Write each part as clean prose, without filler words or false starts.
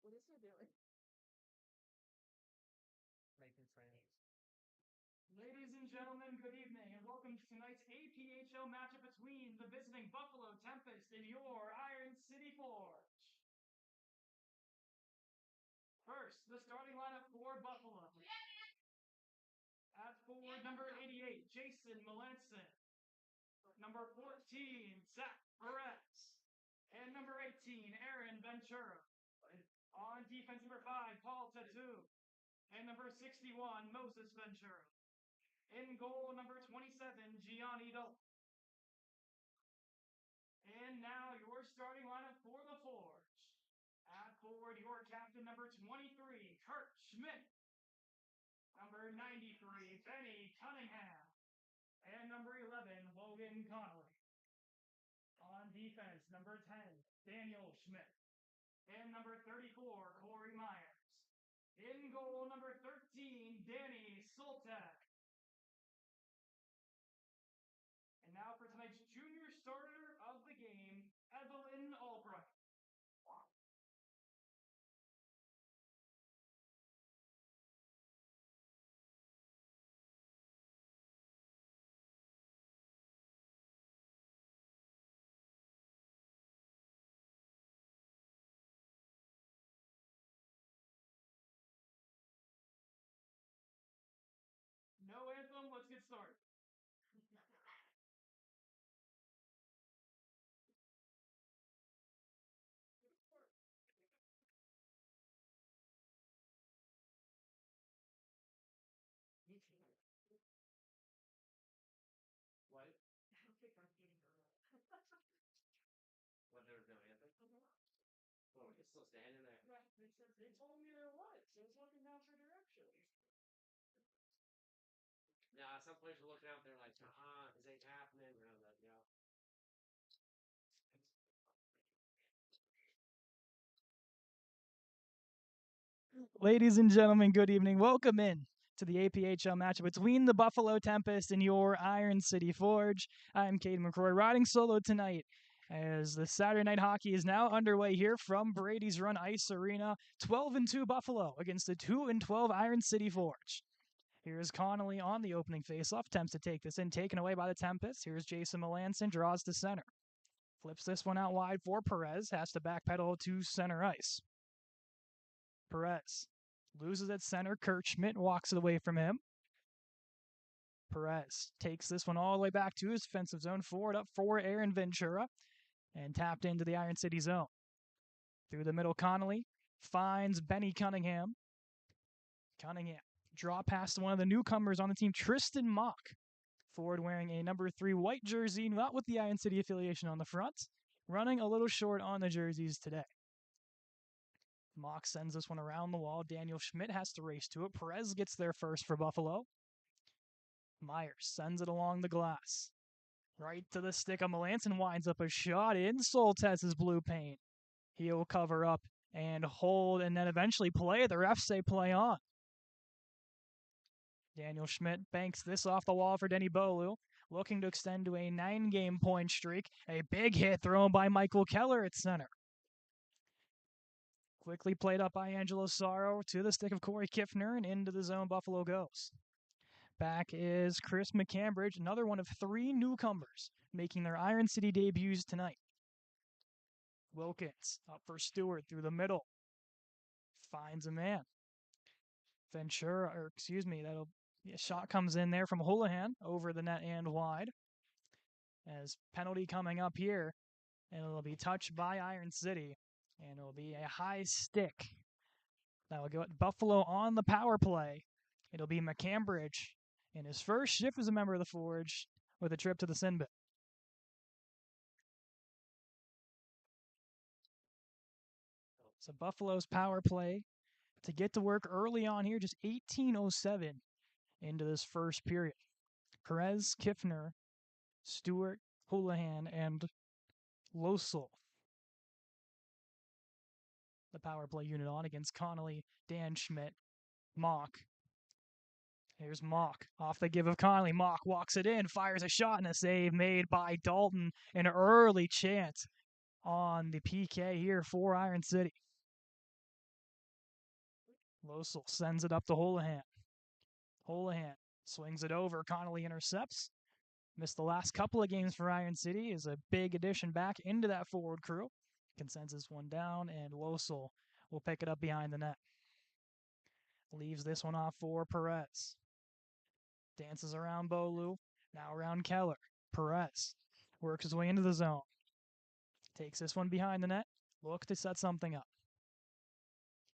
Ladies and gentlemen, good evening, and welcome to tonight's APHL matchup between the visiting Buffalo Tempest and your Iron City Forge. First, the starting lineup for Buffalo. At forward, number 88, Jason Melanson. Number 14, Zach Perez. And number 18, Aaron Ventura. On defense, number 5, Paul Tattoo. And number 61, Moses Ventura. In goal, number 27, Gianni Dope. And now your starting lineup for the Forge. At forward, your captain, number 23, Kurt Schmidt. Number 93, Benny Cunningham. And number 11, Logan Connolly. On defense, number 10, Daniel Schmidt. And number 34, Corey Myers. In goal, number 13, Danny Soltek. And now for tonight's junior starter of the game, Evelyn Albright. No anthem, let's get started. What? I don't think I'm getting what they were doing, anthem? Well, we can still stand in there. Right, they told me there was. I was looking down for directions. Yeah, some players are looking out there like, this ain't happening. And I'm like, yeah. Ladies and gentlemen, good evening. Welcome in to the APHL matchup between the Buffalo Tempest and your Iron City Forge. I'm Caden McCroy, riding solo tonight as the Saturday night hockey is now underway here from Brady's Run Ice Arena. 12-2 Buffalo against the 2-12 Iron City Forge. Here's Connolly on the opening faceoff, attempts to take this in, taken away by the Tempest. Here's Jason Melanson, draws to center. Flips this one out wide for Perez, has to backpedal to center ice. Perez loses at center. Kurt Schmidt walks it away from him. Perez takes this one all the way back to his defensive zone. Forward up for Aaron Ventura and tapped into the Iron City zone. Through the middle, Connolly finds Benny Cunningham. Cunningham draw past one of the newcomers on the team, Tristan Mock. Forward wearing a number 3 white jersey, not with the Iron City affiliation on the front. Running a little short on the jerseys today. Mock sends this one around the wall. Daniel Schmidt has to race to it. Perez gets there first for Buffalo. Myers sends it along the glass. Right to the stick of Melanson, winds up a shot in Soltez's blue paint. He'll cover up and hold and then eventually play. The refs say play on. Daniel Schmidt banks this off the wall for Denny Bolu, looking to extend to a 9-game point streak. A big hit thrown by Michael Keller at center. Quickly played up by Angelo Sorrow to the stick of Corey Kiffner, and into the zone Buffalo goes. Back is Chris McCambridge, another one of 3 newcomers making their Iron City debuts tonight. Wilkins up for Stewart through the middle. Finds a man. A shot comes in there from Houlihan over the net and wide. As penalty coming up here, and it'll be touched by Iron City. And it'll be a high stick. That will go at Buffalo on the power play. It'll be McCambridge in his first shift as a member of the Forge with a trip to the sin bin. So Buffalo's power play to get to work early on here, just 18:07 into this first period. Perez, Kiffner, Stewart, Houlihan, and Losel. The power play unit on against Connolly, Dan Schmidt, Mock. Here's Mock off the give of Connolly. Mock walks it in, fires a shot, and a save made by Dalton. An early chance on the PK here for Iron City. Losel sends it up to Houlihan. Houlihan swings it over. Connolly intercepts. Missed the last couple of games for Iron City. Is a big addition back into that forward crew. Consensus one down, and Losel will pick it up behind the net. Leaves this one off for Perez. Dances around Bolu. Now around Keller. Perez works his way into the zone. Takes this one behind the net. Look to set something up.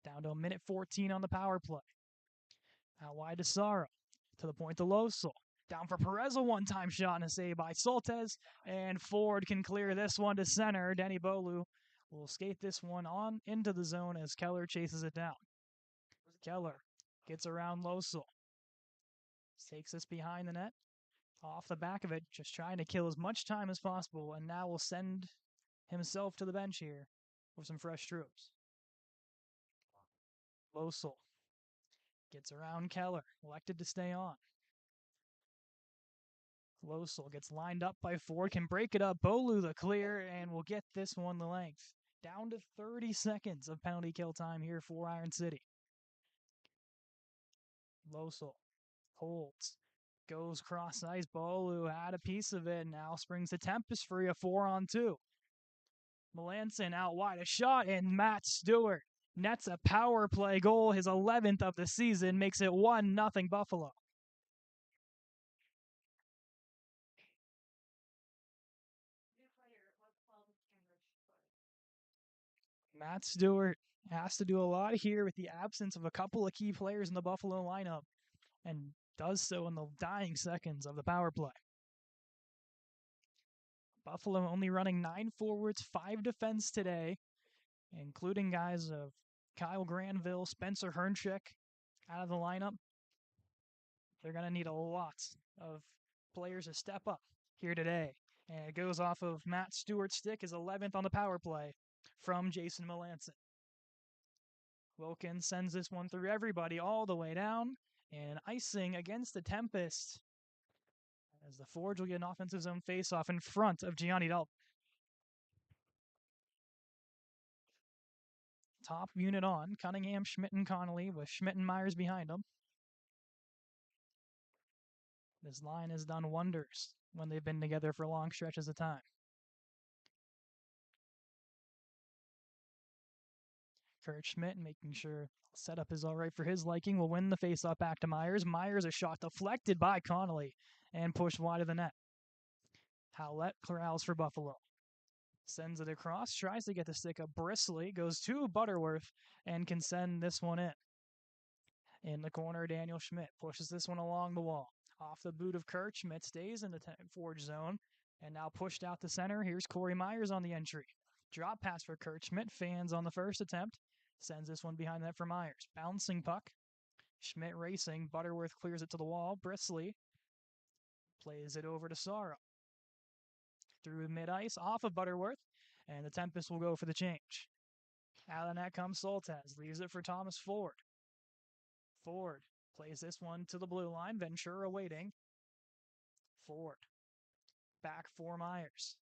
Down to a minute 14 on the power play. Out wide to Sara. To the point to Losel. Down for Perez, a one-time shot and a save by Soltes. And Ford can clear this one to center. Denny Bolu will skate this one on into the zone as Keller chases it down. Keller gets around Losel. Takes this behind the net. Off the back of it, just trying to kill as much time as possible, and now will send himself to the bench here for some fresh troops. Losel gets around Keller, elected to stay on. Losel gets lined up by Ford, can break it up. Bolu the clear, and will get this one the length. Down to 30 seconds of penalty kill time here for Iron City. Losel holds, goes cross ice. Bolu had a piece of it, now springs the Tempest free, a 4-on-2. Melanson out wide, a shot, and Matt Stewart nets a power play goal, his 11th of the season, makes it 1-0 Buffalo. Matt Stewart has to do a lot here with the absence of a couple of key players in the Buffalo lineup, and does so in the dying seconds of the power play. Buffalo only running 9 forwards, 5 defense today, including guys of Kyle Granville, Spencer Hernchick out of the lineup. They're going to need a lot of players to step up here today. And it goes off of Matt Stewart's stick, his 11th on the power play from Jason Melanson. Wilkins sends this one through everybody all the way down, and icing against the Tempest as the Forge will get an offensive zone face-off in front of Gianni Dalton. Top unit on, Cunningham, Schmidt, and Connolly, with Schmidt and Myers behind them. This line has done wonders when they've been together for long stretches of time. Kurt Schmidt, making sure setup is all right for his liking, will win the faceoff back to Myers. Myers, a shot deflected by Connolly and pushed wide of the net. Howlett corrals for Buffalo. Sends it across, tries to get the stick up. Brisley goes to Butterworth and can send this one in. In the corner, Daniel Schmidt pushes this one along the wall. Off the boot of Kurt, Schmidt stays in the Forge zone and now pushed out to center. Here's Corey Myers on the entry. Drop pass for Kurt Schmidt. Fans on the first attempt. Sends this one behind that for Myers. Bouncing puck. Schmidt racing. Butterworth clears it to the wall. Brisley plays it over to Sara. Through mid-ice, off of Butterworth, and the Tempest will go for the change. Out of the net comes Soltes. Leaves it for Thomas Ford. Ford plays this one to the blue line. Ventura waiting. Ford. Back for Myers.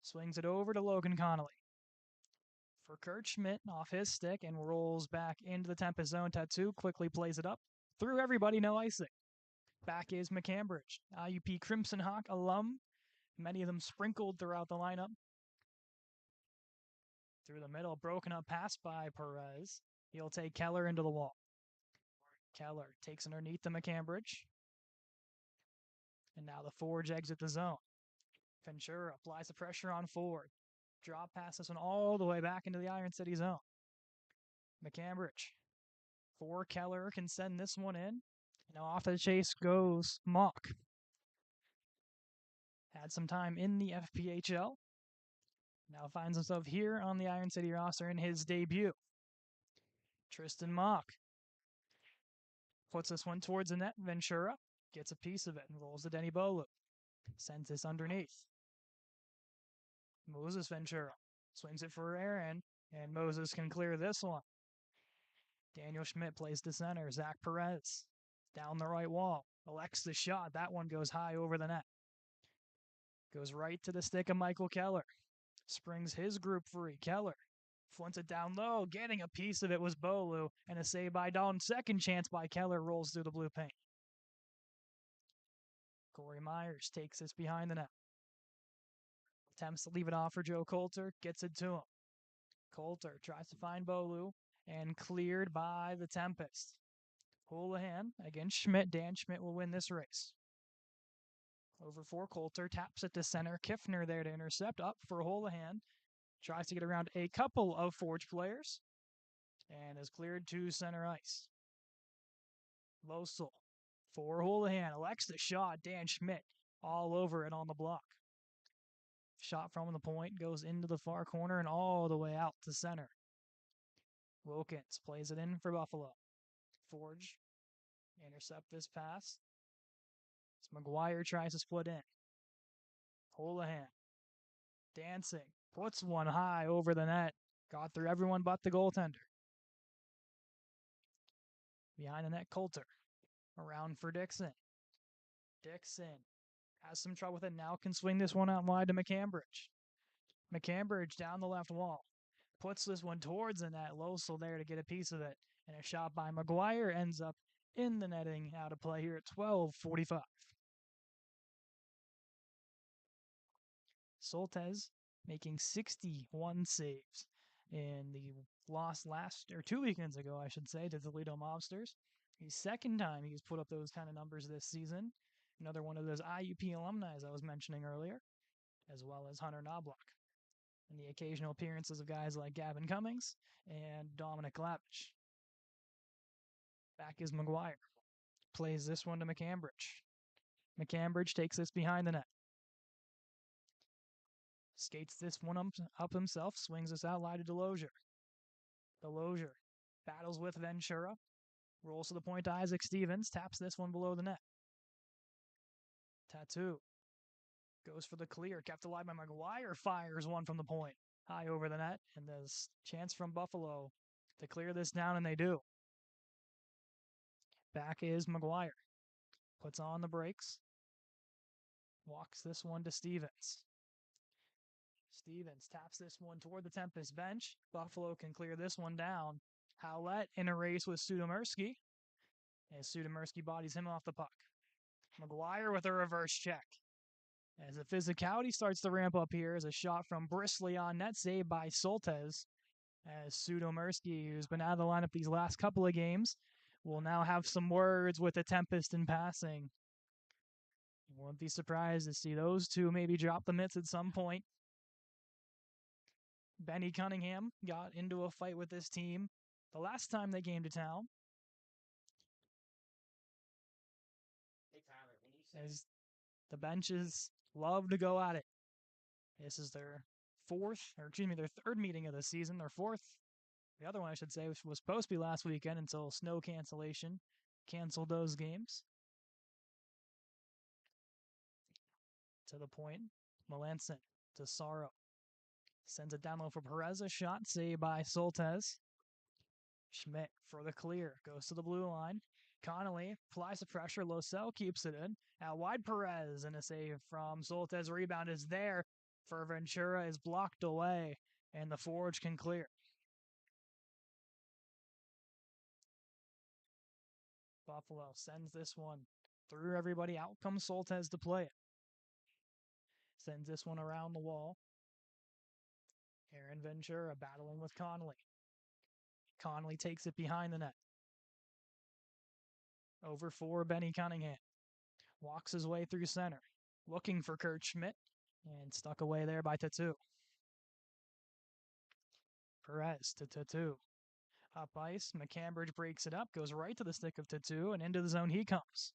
Swings it over to Logan Connolly. For Kurt Schmidt off his stick and rolls back into the Tempest zone. Tattoo quickly plays it up. Through everybody, no icing. Back is McCambridge, IUP Crimson Hawk alum. Many of them sprinkled throughout the lineup. Through the middle, broken up pass by Perez. He'll take Keller into the wall. Keller takes underneath the McCambridge. And now the Forge exit the zone. Ventura applies the pressure on Ford. Drop pass this one all the way back into the Iron City zone. McCambridge. For Keller can send this one in. Now off the chase goes Mock. Had some time in the FPHL. Now finds himself here on the Iron City roster in his debut. Tristan Mock puts this one towards the net. Ventura gets a piece of it and rolls to Denny Bolu. Sends this underneath. Moses Ventura swings it for Aaron, and Moses can clear this one. Daniel Schmidt plays to center. Zach Perez down the right wall. Elects the shot. That one goes high over the net. Goes right to the stick of Michael Keller. Springs his group free. Keller Flints it down low, getting a piece of it was Bolu, and a save by Dalton. Second chance by Keller rolls through the blue paint. Corey Myers takes this behind the net. Attempts to leave it off for Joe Coulter, gets it to him. Coulter tries to find Bolu, and cleared by the Tempest. Houlihan against Schmidt. Dan Schmidt will win this race. Over for Coulter, taps it to center. Kiffner there to intercept. Up for Houlihan. Tries to get around a couple of Forge players. And is cleared to center ice. Losel for Houlihan. Elects the shot. Dan Schmidt all over it on the block. Shot from the point goes into the far corner and all the way out to center. Wilkins plays it in for Buffalo. Forge intercept this pass. As McGuire tries to split in. Houlihan dancing, puts one high over the net. Got through everyone but the goaltender. Behind the net, Coulter. Around for Dixon. Dixon has some trouble with it. Now can swing this one out wide to McCambridge. McCambridge down the left wall. Puts this one towards the net. Losel there to get a piece of it. And a shot by McGuire ends up in the netting. Out of play here at 12:45. Soltesz making 61 saves in the loss 2 weekends ago, I should say, to the Toledo Mobsters. The second time he's put up those kind of numbers this season. Another one of those IUP alumni, as I was mentioning earlier, as well as Hunter Knobloch. And the occasional appearances of guys like Gavin Cummings and Dominic Lavich. Back is McGuire. Plays this one to McCambridge. McCambridge takes this behind the net. Skates this one up himself, swings this out wide to Delosier. Delosier battles with Ventura, rolls to the point to Isaac Stevens, taps this one below the net. Tattoo goes for the clear, kept alive by McGuire, fires one from the point, high over the net, and there's chance from Buffalo to clear this down, and they do. Back is McGuire, puts on the brakes, walks this one to Stevens. Stevens taps this one toward the Tempest bench. Buffalo can clear this one down. Howlett in a race with Sudomersky. As Sudomersky bodies him off the puck. McGuire with a reverse check. As the physicality starts to ramp up here, as a shot from Bristly on net, saved by Soltesz. As Sudomersky, who's been out of the lineup these last couple of games, will now have some words with the Tempest in passing. Won't be surprised to see those two maybe drop the mitts at some point. Benny Cunningham got into a fight with this team the last time they came to town. As the benches love to go at it. This is their their third meeting of the season. Their fourth, the other one I should say, was supposed to be last weekend until snow cancellation canceled those games. To the point, Melanson to Sorrow. Sends it down low for Perez, a shot saved by Soltesz. Schmidt for the clear, goes to the blue line. Connolly applies the pressure, Losel keeps it in. Out wide Perez, and a save from Soltesz. Rebound is there for Ventura, is blocked away, and the Forge can clear. Buffalo sends this one through everybody. Out comes Soltesz to play it. Sends this one around the wall. Aaron Ventura battling with Connolly. Connolly takes it behind the net. Over for Benny Cunningham. Walks his way through center. Looking for Kurt Schmidt. And stuck away there by Tattoo. Perez to Tattoo. Up ice. McCambridge breaks it up. Goes right to the stick of Tattoo. And into the zone he comes.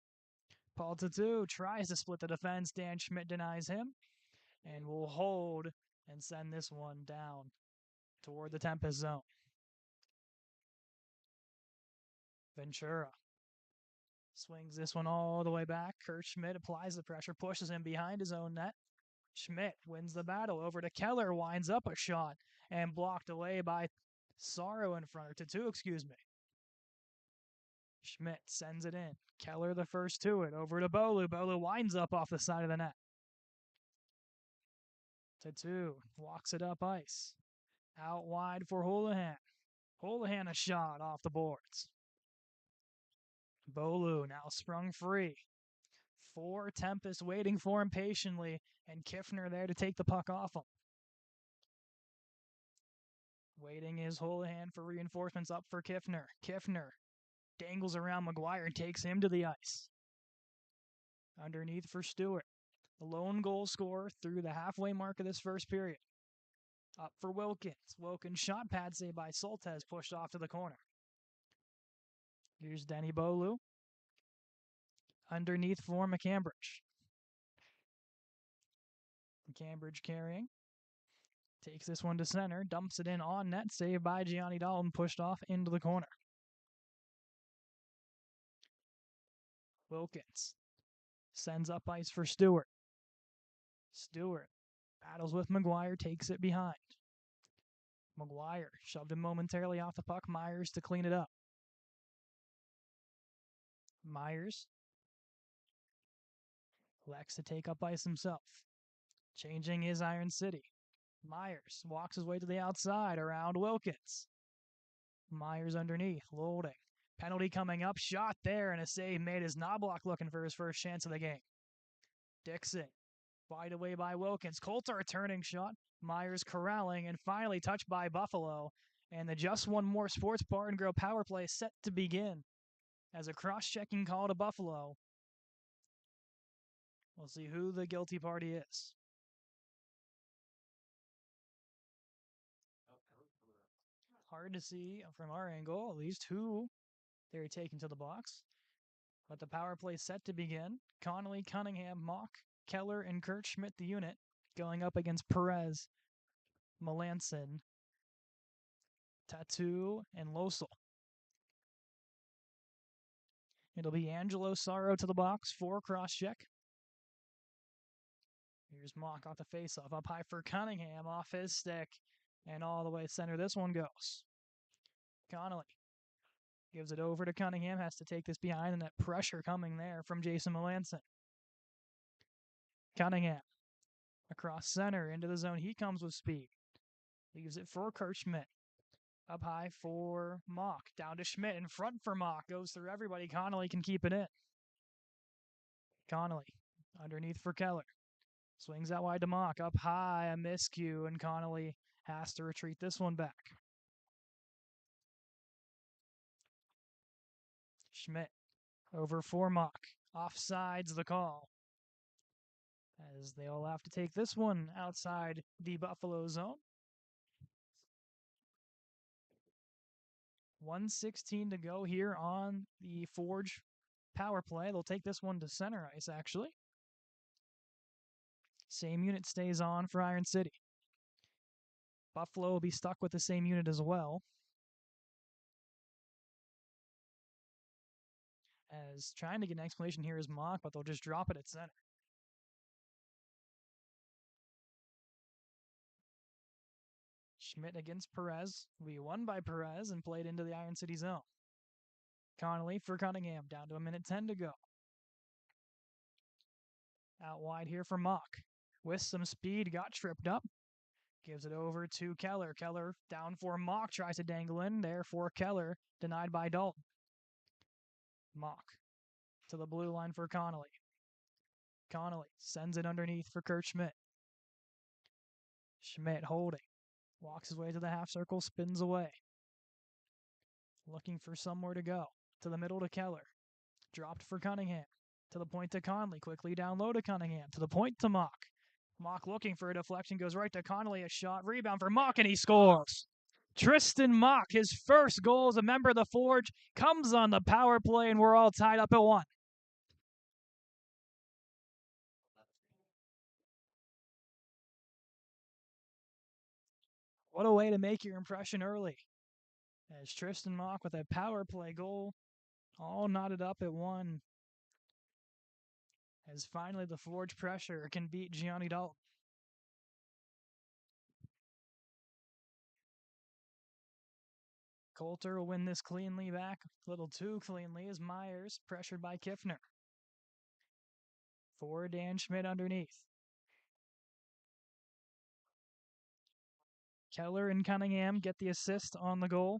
Paul Tattoo tries to split the defense. Dan Schmidt denies him. And will hold and send this one down toward the Tempest zone. Ventura swings this one all the way back. Kurt Schmidt applies the pressure, pushes him behind his own net. Schmidt wins the battle over to Keller, winds up a shot, and blocked away by Sorrow in front, or Tattoo, excuse me. Schmidt sends it in. Keller the first to it, over to Bolu. Bolu winds up off the side of the net. Tattoo walks it up ice. Out wide for Houlihan. Houlihan a shot off the boards. Bolu now sprung free. For Tempest waiting for him patiently, and Kiffner there to take the puck off him. Waiting is Houlihan for reinforcements up for Kiffner. Kiffner dangles around McGuire and takes him to the ice. Underneath for Stewart. The lone goal scorer through the halfway mark of this first period. Up for Wilkins. Wilkins shot pad save by Soltesz, pushed off to the corner. Here's Denny Bolu. Underneath for McCambridge. McCambridge carrying. Takes this one to center. Dumps it in on net. Saved by Gianni Dalton. Pushed off into the corner. Wilkins sends up ice for Stewart. Stewart battles with McGuire. Takes it behind. McGuire shoved him momentarily off the puck. Myers to clean it up. Myers elects to take up ice himself. Changing his Iron City. Myers walks his way to the outside around Wilkins. Myers underneath, loading. Penalty coming up, shot there, and a save made as Knobloch looking for his first chance of the game. Dixon, wide away by Wilkins. Coulter a turning shot. Myers corralling, and finally touched by Buffalo. And the Just One More Sports Bar and Grill power play set to begin as a cross-checking call to Buffalo. We'll see who the guilty party is. Hard to see from our angle, at least, who they're taking to the box. But the power play set to begin. Connolly, Cunningham, Mock, Keller, and Kurt Schmidt, the unit, going up against Perez, Melanson, Tattoo, and Losel. It'll be Angelo Sorrow to the box for cross-check. Here's Mock off the face-off. Up high for Cunningham, off his stick, and all the way center this one goes. Connolly gives it over to Cunningham, has to take this behind, and that pressure coming there from Jason Melanson. Cunningham across center into the zone. He comes with speed. Leaves it for Kurt Schmidt. Up high for Mock. Down to Schmidt. In front for Mock. Goes through everybody. Connolly can keep it in. Connolly underneath for Keller. Swings out wide to Mock. Up high, a miscue, and Connolly has to retreat this one back. Schmidt over for Mock. Offsides the call, as they all have to take this one outside the Buffalo zone. 1:16 to go here on the Forge power play. They'll take this one to center ice, actually. Same unit stays on for Iron City. Buffalo will be stuck with the same unit as well, as trying to get an explanation here is Mock, but they'll just drop it at center. Schmidt against Perez. Will be won by Perez and played into the Iron City zone. Connolly for Cunningham. Down to 1:10 to go. Out wide here for Mock. With some speed, got tripped up. Gives it over to Keller. Keller down for Mock. Tries to dangle in there for Keller. Denied by Dalton. Mock to the blue line for Connolly. Connolly sends it underneath for Kurt Schmidt. Schmidt holding. Walks his way to the half circle. Spins away. Looking for somewhere to go. To the middle to Keller. Dropped for Cunningham. To the point to Conley. Quickly down low to Cunningham. To the point to Mock. Mock looking for a deflection. Goes right to Connolly. A shot. Rebound for Mock, and he scores. Tristan Mock, his first goal as a member of the Forge, comes on the power play, and we're all tied up at 1. What a way to make your impression early, as Tristan Mock with a power play goal, all knotted up at 1. As finally the Forge pressure can beat Gianni Dalton. Coulter will win this cleanly back, a little too cleanly, as Myers pressured by Kiffner. For Dan Schmidt underneath. Keller and Cunningham get the assist on the goal.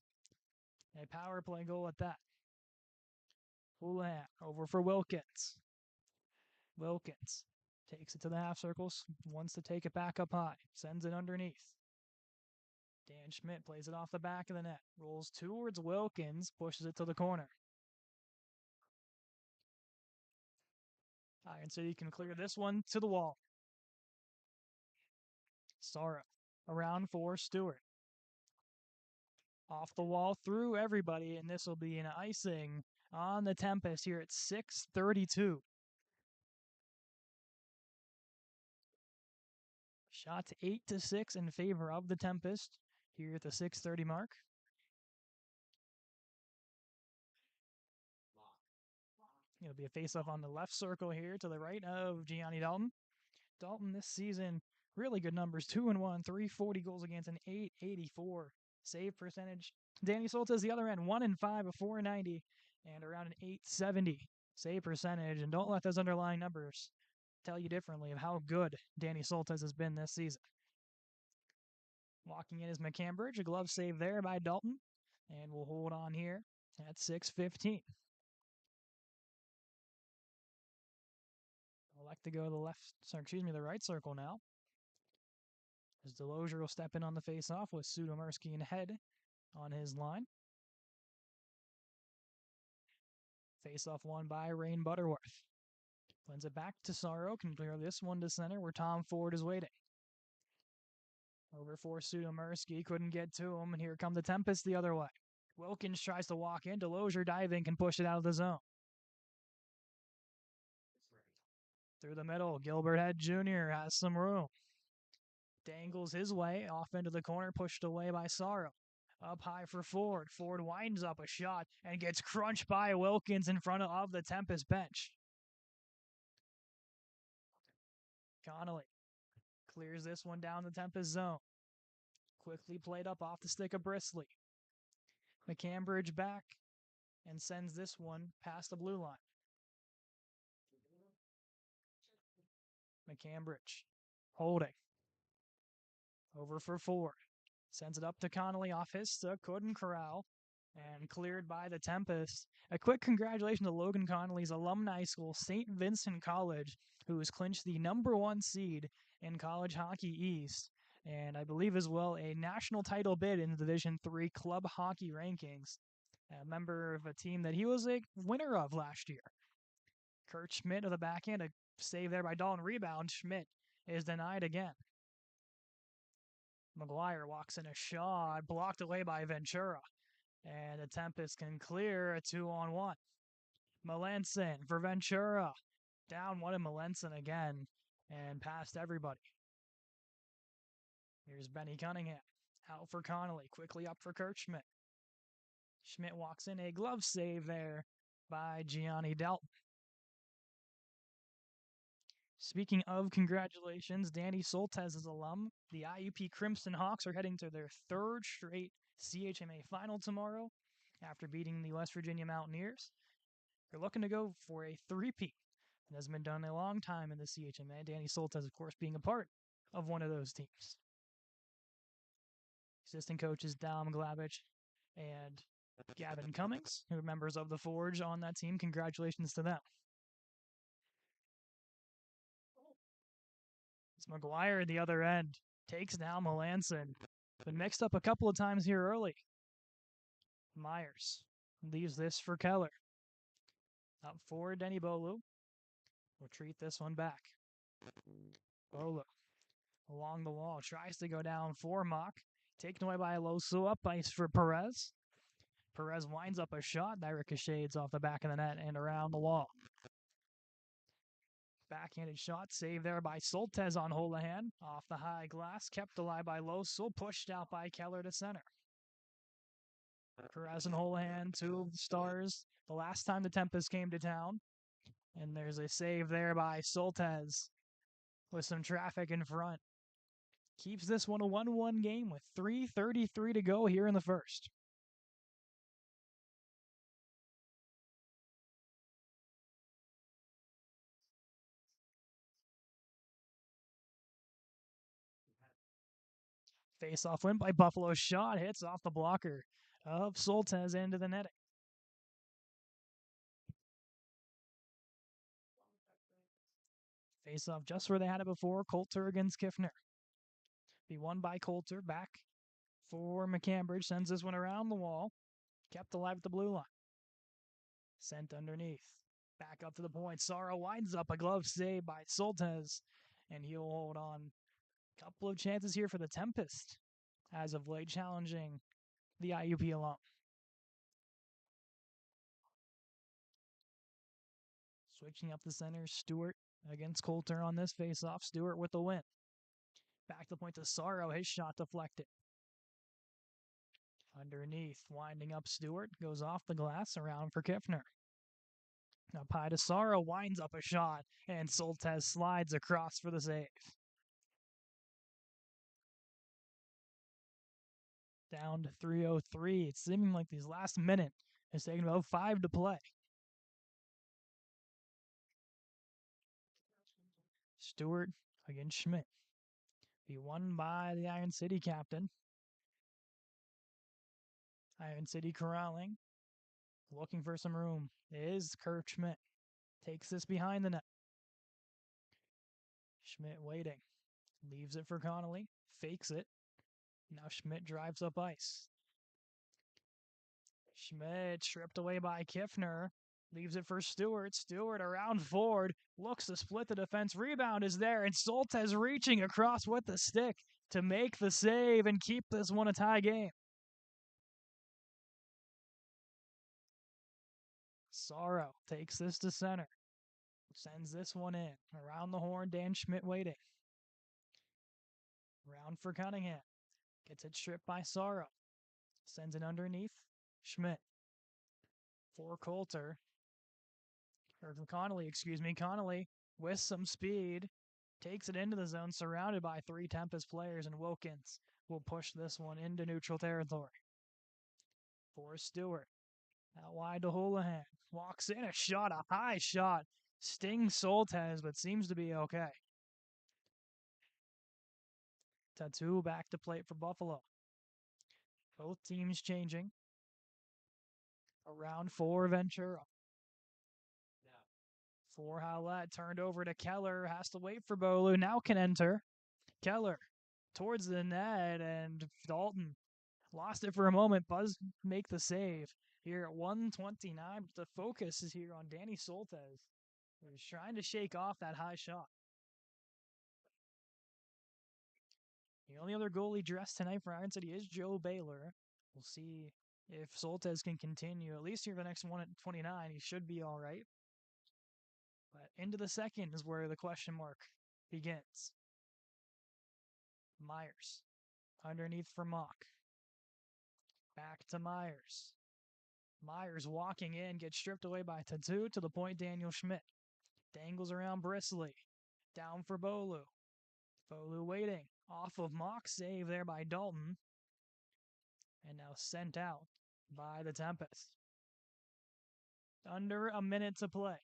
A power play goal at that. Houlihan over for Wilkins. Wilkins takes it to the half circles, wants to take it back up high, sends it underneath. Dan Schmidt plays it off the back of the net, rolls towards Wilkins, pushes it to the corner. Iron City can clear this one to the wall. Sorrow around for Stewart. Off the wall through everybody, and this will be an icing on the Tempest here at 6:32. Shots 8-6 in favor of the Tempest here at the 6:30 mark. It'll be a face-off on the left circle here to the right of Gianni Dalton. Dalton this season, really good numbers, 2-1, 340 goals against, an 884 save percentage. Danny Soltis the other end, 1-5, a 490, and around an 870 save percentage. And don't let those underlying numbers tell you differently of how good Danny Soltis has been this season. Walking in is McCambridge, a glove save there by Dalton, and we'll hold on here at 6:15. I'll like to go to the right circle now. As Delosier will step in on the face-off with Sudomersky and Head on his line. Face-off won by Rain Butterworth. Lends it back to Sorrow, can clear this one to center where Tom Ford is waiting. Over for Sudomersky, couldn't get to him, and here come the Tempest the other way. Wilkins tries to walk in, Delosier diving, can push it out of the zone. Through the middle, Gilbert Head Jr. has some room. Dangles his way, off into the corner, pushed away by Sorrow. Up high for Ford. Ford winds up a shot and gets crunched by Wilkins in front of the Tempest bench. Connolly clears this one down the Tempest zone. Quickly played up off the stick of Brisley. McCambridge back and sends this one past the blue line. McCambridge holding. Over for Ford. Sends it up to Connolly off his stick. Couldn't corral. And cleared by the Tempest. A quick congratulations to Logan Connolly's alumni school, St. Vincent College, who has clinched the #1 seed in College Hockey East. And I believe as well a national title bid in the Division III club hockey rankings. A member of a team that he was a winner of last year. Kurt Schmidt of the backhand, a save there by Dalton. Rebound. Schmidt is denied again. McGuire walks in a shot, blocked away by Ventura. And the Tempest can clear a 2-on-1. Melanson for Ventura. Down one in Melanson again and past everybody. Here's Benny Cunningham. Out for Connolly. Quickly up for Kurt Schmidt. Schmidt walks in, a glove save there by Gianni Dalton. Speaking of congratulations, Danny Soltes' alum, the IUP Crimson Hawks are heading to their 3rd straight CHMA final tomorrow after beating the West Virginia Mountaineers. They're looking to go for a 3-peat. It has been done a long time in the CHMA. Danny Soltes, of course, being a part of one of those teams. Assistant coaches Dom Glavich and Gavin Cummings, who are members of the Forge on that team. Congratulations to them. It's McGuire at the other end. Takes down Melanson. Been mixed up a couple of times here early. Myers leaves this for Keller. Up for Denny Bolu. We'll treat this one back. Bolu along the wall. Tries to go down for Mock. Taken away by Loso. Up ice for Perez. Perez winds up a shot that ricochets off the back of the net and around the wall. Backhanded shot saved there by Soltes on Houlihan. Off the high glass. Kept alive by Loso. Pushed out by Keller to center. Perez and Houlihan, 2 stars the last time the Tempest came to town. And there's a save there by Soltes with some traffic in front. Keeps this one a 1-1 game with 3:33 to go here in the first. Face-off win by Buffalo. Shot hits off the blocker of Soltesz into the netting. Face-off just where they had it before. Coulter against Kiffner. Be won by Coulter. Back for McCambridge. Sends this one around the wall. Kept alive at the blue line. Sent underneath. Back up to the point. Sorrow winds up a glove save by Soltesz. And he'll hold on. Couple of chances here for the Tempest as of late, challenging the IUP alum. Switching up the center, Stewart against Coulter on this face-off. Stewart with the win. Back to the point to Sorrow. His shot deflected. Underneath, winding up Stewart. Goes off the glass, around for Kiffner. Up high to Sorrow. Winds up a shot. And Soltesz slides across for the save. Down to 3:03. It's seeming like these last minute is taking about 5 to play. Stewart against Schmidt. Be won by the Iron City captain. Iron City corralling. Looking for some room is Kurt Schmidt. Takes this behind the net. Schmidt waiting. Leaves it for Connolly. Fakes it. Now Schmidt drives up ice. Schmidt stripped away by Kiffner. Leaves it for Stewart. Stewart around forward. Looks to split the defense. Rebound is there. And Soltesz reaching across with the stick to make the save and keep this one a tie game. Sorrow takes this to center. Sends this one in. Around the horn, Dan Schmidt waiting. Round for Cunningham. Gets it stripped by Sorrow. Sends it underneath. Schmidt. For Coulter. Or Connolly, excuse me. Connolly with some speed. Takes it into the zone, surrounded by 3 Tempest players, and Wilkins will push this one into neutral territory. For Stewart. Out wide to Houlihan. Walks in a shot, a high shot. Stings Soltesz, but seems to be okay. Tattoo back to plate for Buffalo. Both teams changing. Around for Ventura. For Howlett, turned over to Keller. Has to wait for Bolu. Now can enter. Keller towards the net, and Dalton lost it for a moment. Buzz make the save here at 1:29. But the focus is here on Danny Soltesz, who's trying to shake off that high shot. The only other goalie dressed tonight for Iron City is Joe Baylor. We'll see if Soltesz can continue, at least here for the next one at 29. He should be all right. But into the second is where the question mark begins. Myers. Underneath for Mock. Back to Myers. Myers walking in, gets stripped away by Tattoo to the point Daniel Schmidt. Dangles around Brisley. Down for Bolu. Bolu waiting. Off of Mock, save there by Dalton. And now sent out by the Tempest. Under a minute to play.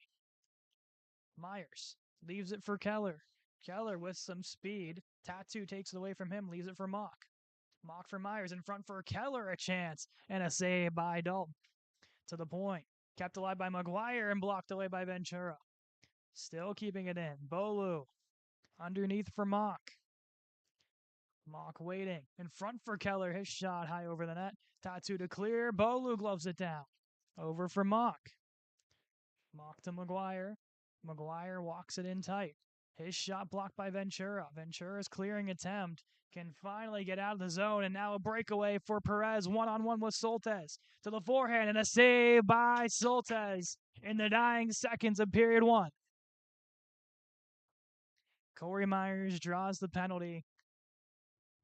Myers leaves it for Keller. Keller with some speed. Tattoo takes it away from him, leaves it for Mock. Mock for Myers in front for Keller, a chance, and a save by Dalton. To the point. Kept alive by McGuire and blocked away by Ventura. Still keeping it in. Bolu underneath for Mock. Mock waiting. In front for Keller. His shot high over the net. Tattoo to clear. Bolu gloves it down. Over for Mock. Mock to McGuire. McGuire walks it in tight. His shot blocked by Ventura. Ventura's clearing attempt. Can finally get out of the zone. And now a breakaway for Perez. One-on-one with Soltesz. To the forehand. And a save by Soltesz in the dying seconds of period 1. Corey Myers draws the penalty.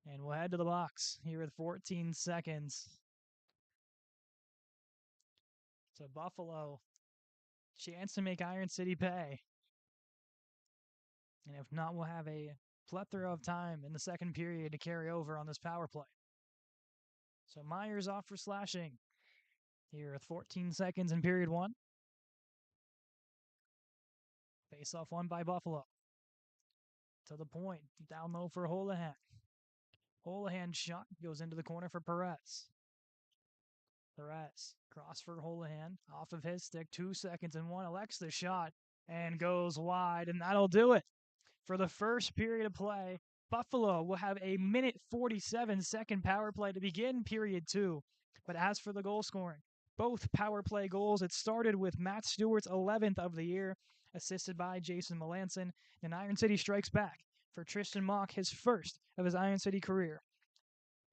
And we'll head to the box here with 14 seconds. So Buffalo, chance to make Iron City pay. And if not, we'll have a plethora of time in the second period to carry over on this power play. So Myers off for slashing here with 14 seconds in period 1. Face-off won by Buffalo. To the point, down low for Houlihan. Holohan shot goes into the corner for Perez. Perez, cross for Holohan, off of his stick, 2 seconds and one, elects the shot and goes wide, and that'll do it. For the first period of play, Buffalo will have a minute 47-second power play to begin period two. But as for the goal scoring, both power play goals, it started with Matt Stewart's 11th of the year, assisted by Jason Melanson, and Iron City strikes back for Tristan Mock, his first of his Iron City career,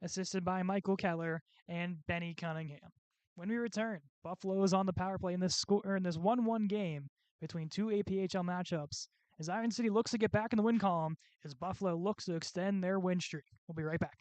assisted by Michael Keller and Benny Cunningham. When we return, Buffalo is on the power play in this 1-1 game between two APHL matchups as Iron City looks to get back in the win column as Buffalo looks to extend their win streak. We'll be right back.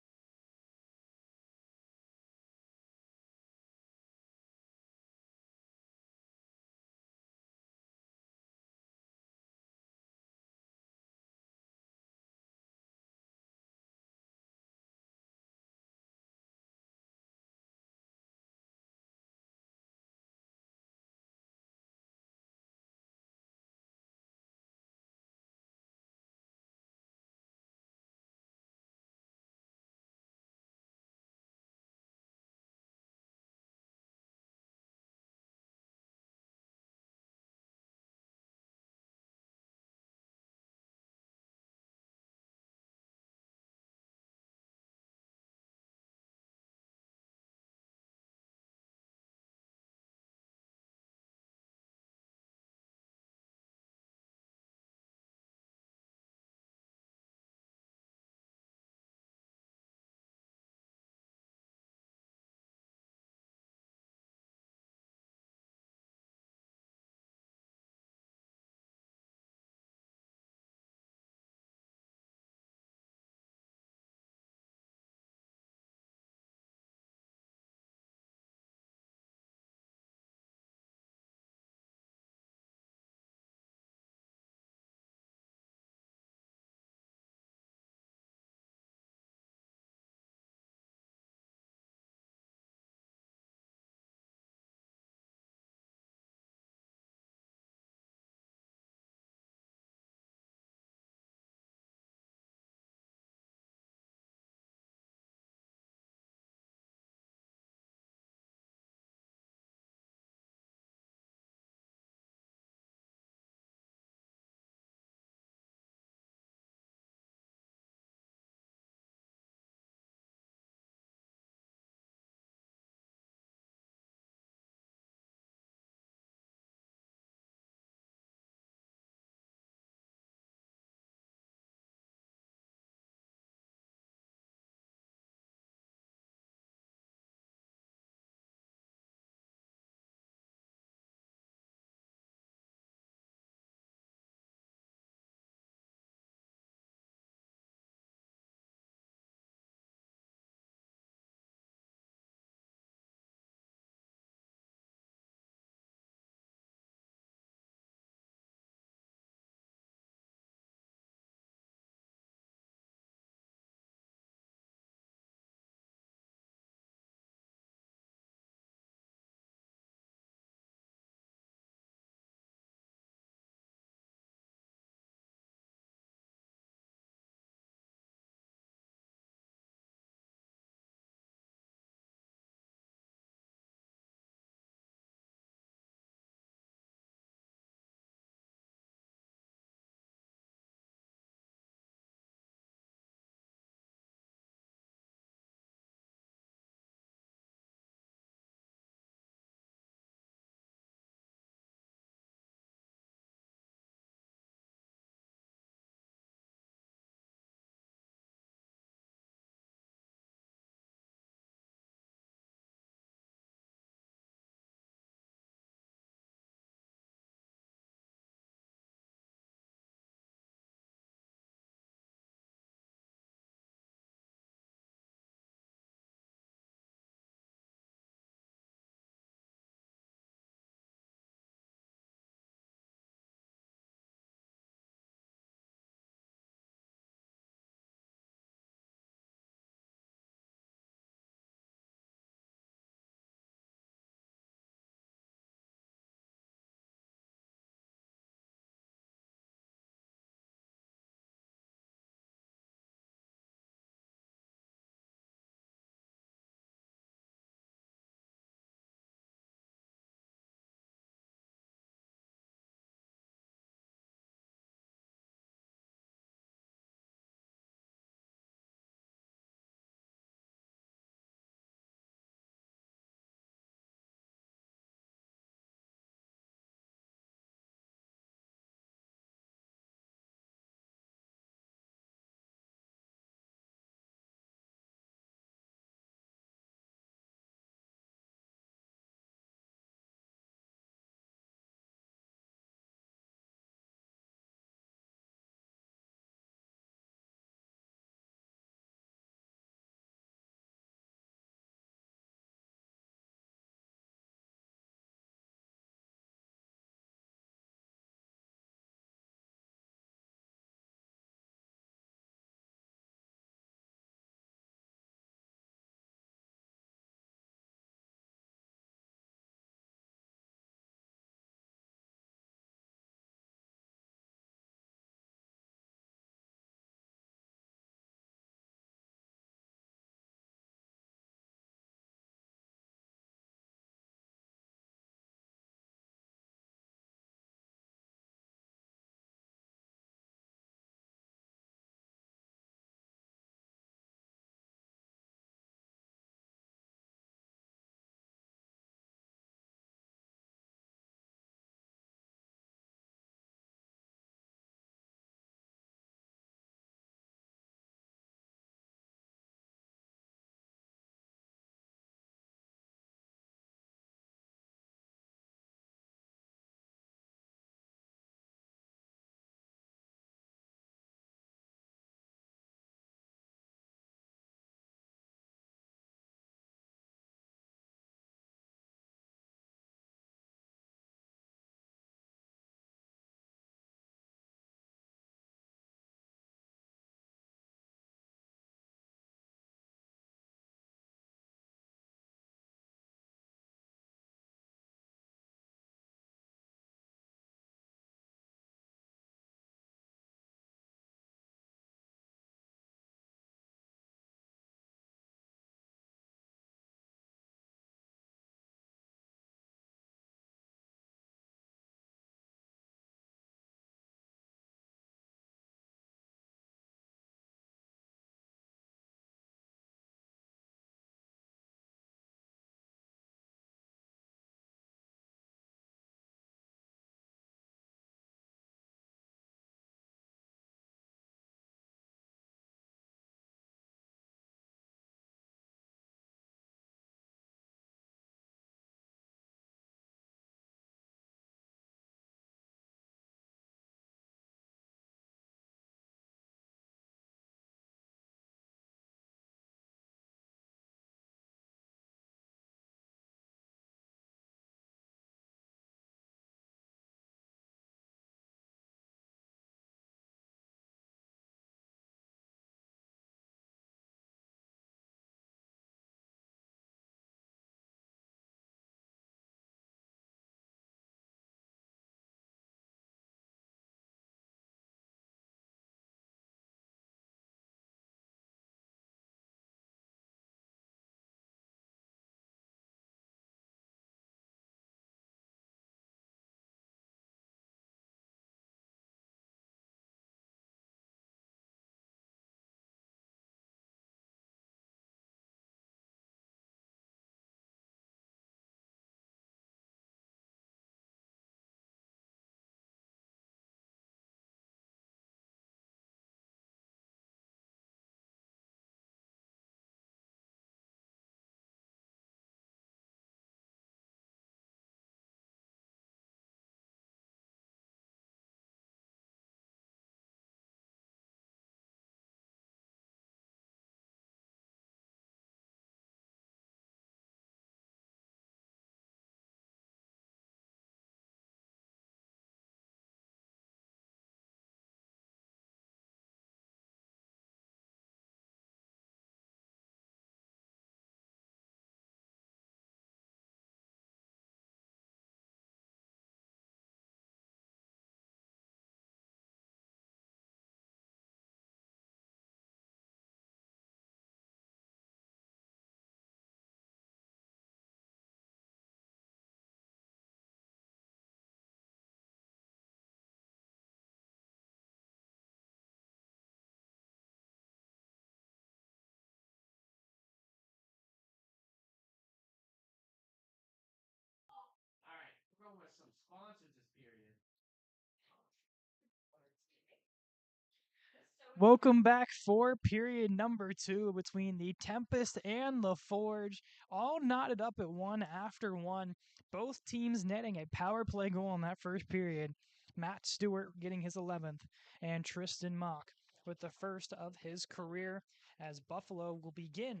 Welcome back for period number 2 between the Tempest and the Forge, all knotted up at 1 after 1. Both teams netting a power play goal in that first period. Matt Stewart getting his 11th, and Tristan Mock with the first of his career, as Buffalo will begin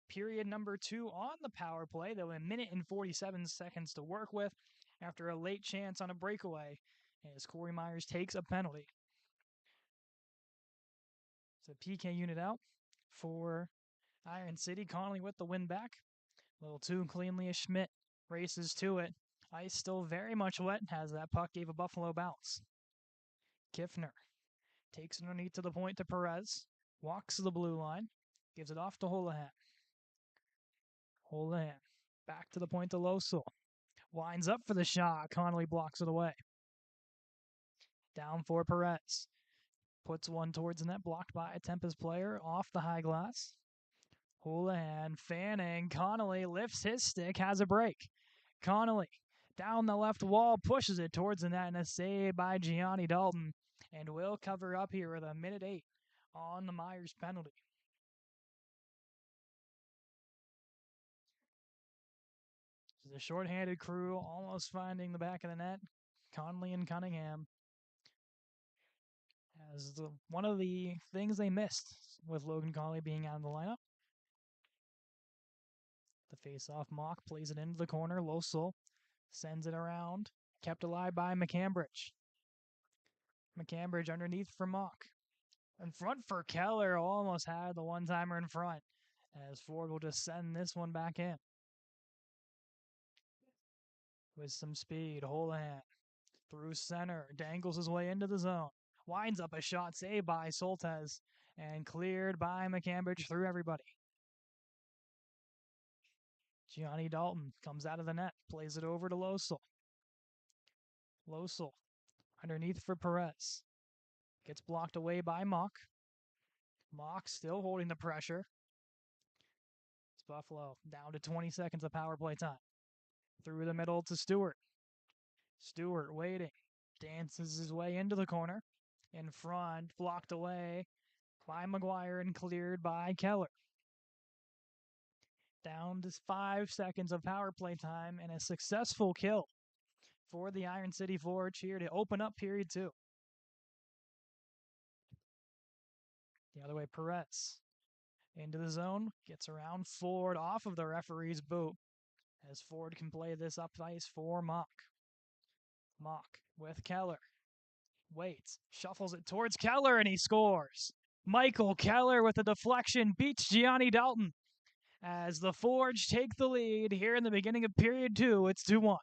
period number 2 on the power play. They'll have a minute and 47 seconds to work with after a late chance on a breakaway, as Corey Myers takes a penalty. So PK unit out for Iron City. Connolly with the win back. A little too cleanly as Schmidt races to it. Ice still very much wet as that puck gave a Buffalo bounce. Kiffner takes it underneath to the point to Perez. Walks to the blue line. Gives it off to Houlihan. Houlihan back to the point to Losel. Winds up for the shot. Connolly blocks it away. Down for Perez. Puts one towards the net, blocked by a Tempest player off the high glass. Houlihan fanning. Connolly lifts his stick, has a break. Connolly down the left wall, pushes it towards the net, and a save by Gianni Dalton. And will cover up here with a minute 8 on the Myers penalty. The shorthanded crew almost finding the back of the net. Connolly and Cunningham. As one of the things they missed with Logan Connolly being out of the lineup. The face-off, Mock plays it into the corner. Losel sends it around. Kept alive by McCambridge. McCambridge underneath for Mock. In front for Keller. Almost had the one-timer in front. As Ford will just send this one back in. With some speed, Houlihan through center. Dangles his way into the zone. Winds up a shot saved by Soltez. And cleared by McCambridge through everybody. Gianni Dalton comes out of the net. Plays it over to Losel. Losel underneath for Perez. Gets blocked away by Mock. Mock still holding the pressure. It's Buffalo down to 20 seconds of power play time. Through the middle to Stewart. Stewart waiting. Dances his way into the corner. In front, blocked away by McGuire and cleared by Keller. Down to 5 seconds of power play time and a successful kill for the Iron City Forge here to open up period 2. The other way, Perez into the zone, gets around Ford off of the referee's boot, as Ford can play this up ice for Mock. Mock with Keller. Waits, shuffles it towards Keller, and he scores. Michael Keller with a deflection beats Gianni Dalton. As the Forge take the lead here in the beginning of period 2, it's 2-1.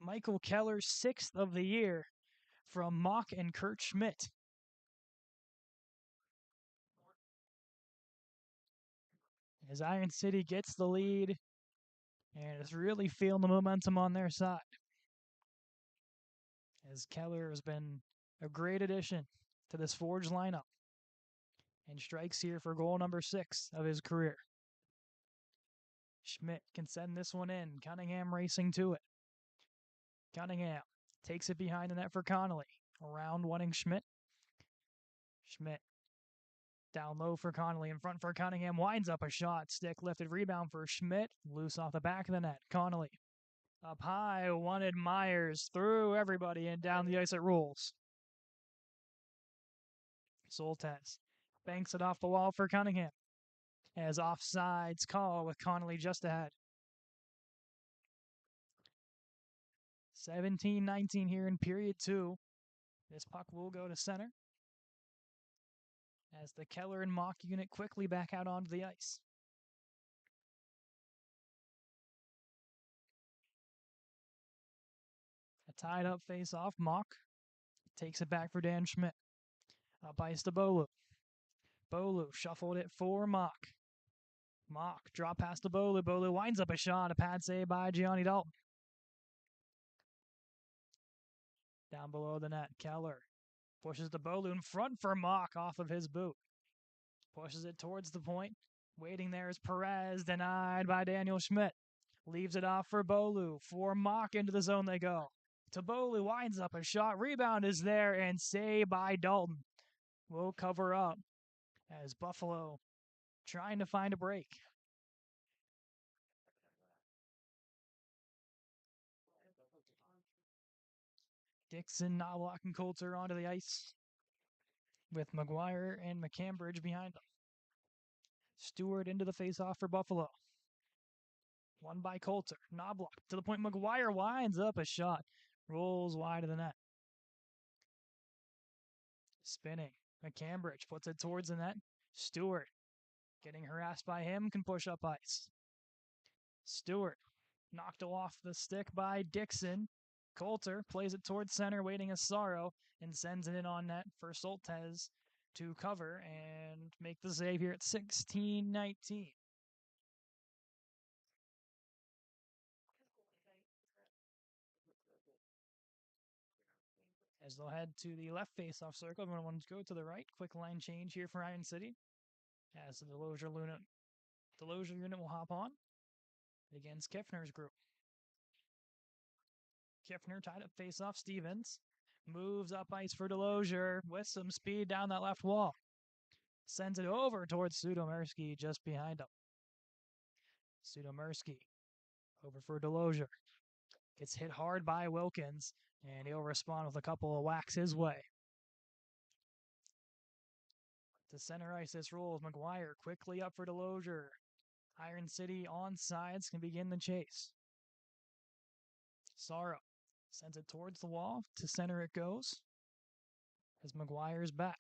Michael Keller's 6th of the year from Mock and Kurt Schmidt. As Iron City gets the lead and is really feeling the momentum on their side. As Keller has been a great addition to this Forge lineup and strikes here for goal number 6 of his career. Schmidt can send this one in. Cunningham racing to it. Cunningham takes it behind the net for Connolly. Around wanting Schmidt. Schmidt down low for Connolly. In front for Cunningham. Winds up a shot. Stick lifted rebound for Schmidt. Loose off the back of the net. Connolly up high. Wanted Myers through everybody and down the ice it rolls. Soltez banks it off the wall for Cunningham. As offsides call with Connolly just ahead. 17-19 here in period 2. This puck will go to center. As the Keller and Mock unit quickly back out onto the ice. A tied up face off. Mock takes it back for Dan Schmidt. Up ice to Bolu. Bolu shuffled it for Mock. Mock drop past to Bolu. Bolu winds up a shot. A pad save by Gianni Dalton. Down below the net, Keller pushes the Bolu in front for Mock off of his boot. Pushes it towards the point. Waiting there is Perez, denied by Daniel Schmidt. Leaves it off for Bolu. For Mock into the zone they go. Tabolu winds up a shot. Rebound is there and saved by Dalton. Will cover up as Buffalo trying to find a break. Dixon, Knobloch, and Coulter onto the ice with McGuire and McCambridge behind them. Stewart into the faceoff for Buffalo. Won by Coulter. Knobloch to the point. McGuire winds up a shot. Rolls wide of the net. Spinning. McCambridge puts it towards the net. Stewart, getting harassed by him, can push up ice. Stewart knocked off the stick by Dixon. Coulter plays it towards center, waiting a Sorrow, and sends it in on net for Soltesz to cover and make the save here at 16-19. As they'll head to the left face-off circle, everyone wants to go to the right. Quick line change here for Iron City. As the Delosier unit will hop on against Kiffner's group. Kiffner tied up face-off. Stevens moves up ice for Delosier with some speed down that left wall. Sends it over towards Sudomersky just behind him. Sudomersky over for Delosier. Gets hit hard by Wilkins, and he'll respond with a couple of whacks his way. To center ice, this rolls. McGuire quickly up for Delosier. Iron City on sides can begin the chase. Sorrow sends it towards the wall. To center it goes as McGuire's back.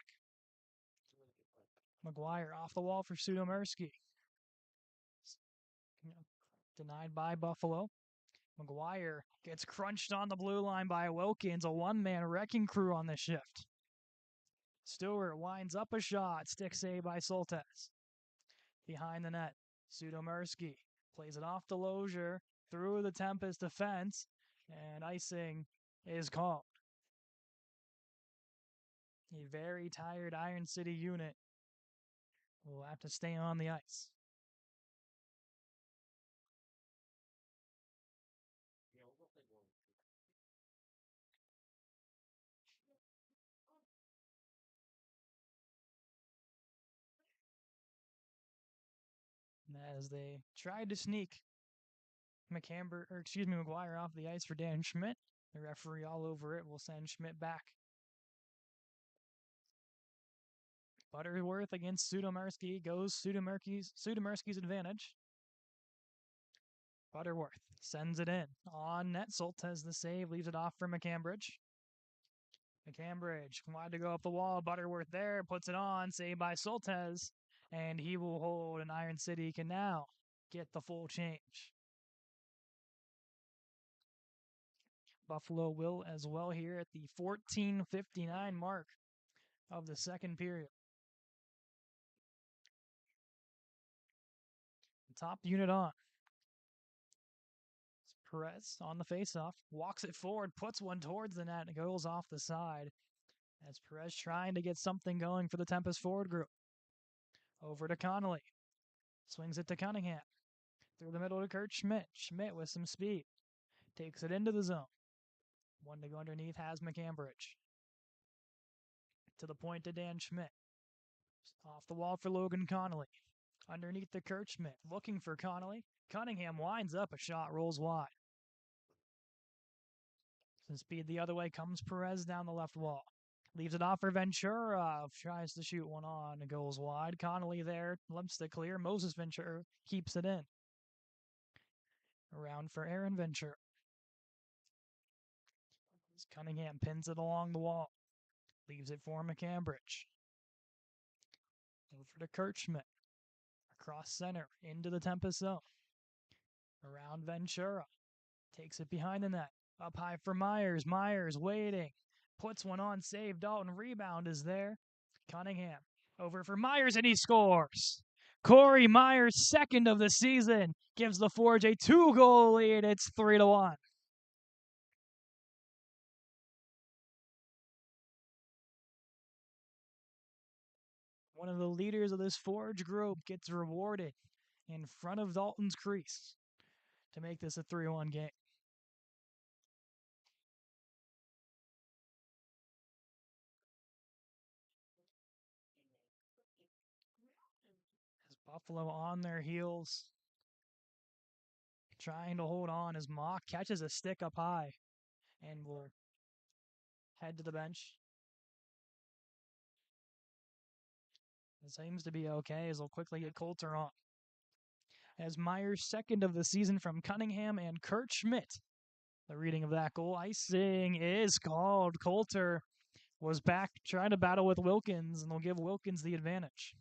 McGuire off the wall for Sudomersky. Denied by Buffalo. McGuire gets crunched on the blue line by Wilkins, a one-man wrecking crew on this shift. Stewart winds up a shot, stick save by Soltesz. Behind the net, Sudomersky plays it off Delosier through the Tempest defense, and icing is called. A very tired Iron City unit will have to stay on the ice. As they tried to sneak McGuire off the ice for Dan Schmidt, the referee all over it will send Schmidt back. Butterworth against Sudomersky goes Sudomersky's advantage. Butterworth sends it in. On net, Soltesz the save, leaves it off for McCambridge. McCambridge wanted to go up the wall. Butterworth there, puts it on, saved by Soltesz, and he will hold, and Iron City can now get the full change. Buffalo will as well here at the 14:59 mark of the second period. Top unit on. Perez on the faceoff, walks it forward, puts one towards the net, and goes off the side. As Perez trying to get something going for the Tempest forward group. Over to Connolly. Swings it to Cunningham. Through the middle to Kurt Schmidt. Schmidt with some speed. Takes it into the zone. One to go underneath has McCambridge. To the point to Dan Schmidt. Off the wall for Logan Connolly. Underneath the Kurt Schmidt. Looking for Connolly. Cunningham winds up a shot, rolls wide. Some speed the other way comes Perez down the left wall. Leaves it off for Ventura. Tries to shoot one on. It goes wide. Connolly there. Limps it clear. Moses Ventura keeps it in. Around for Aaron Ventura. Cunningham pins it along the wall. Leaves it for McCambridge. Over to Kurt Schmidt. Across center. Into the Tempest zone. Around Ventura. Takes it behind the net. Up high for Myers. Myers waiting. Puts one on. Save Dalton. Rebound is there. Cunningham. Over for Myers, and he scores. Corey Myers, second of the season, gives the Forge a 2-goal lead. It's 3-1. One of the leaders of this Forge group gets rewarded in front of Dalton's crease to make this a 3-1 game. As Buffalo on their heels, trying to hold on as Mock catches a stick up high and will head to the bench. It seems to be okay as they'll quickly get Coulter on. As Myers' second of the season from Cunningham and Kurt Schmidt. The reading of that goal. Icing is called. Coulter was back trying to battle with Wilkins, and they'll give Wilkins the advantage.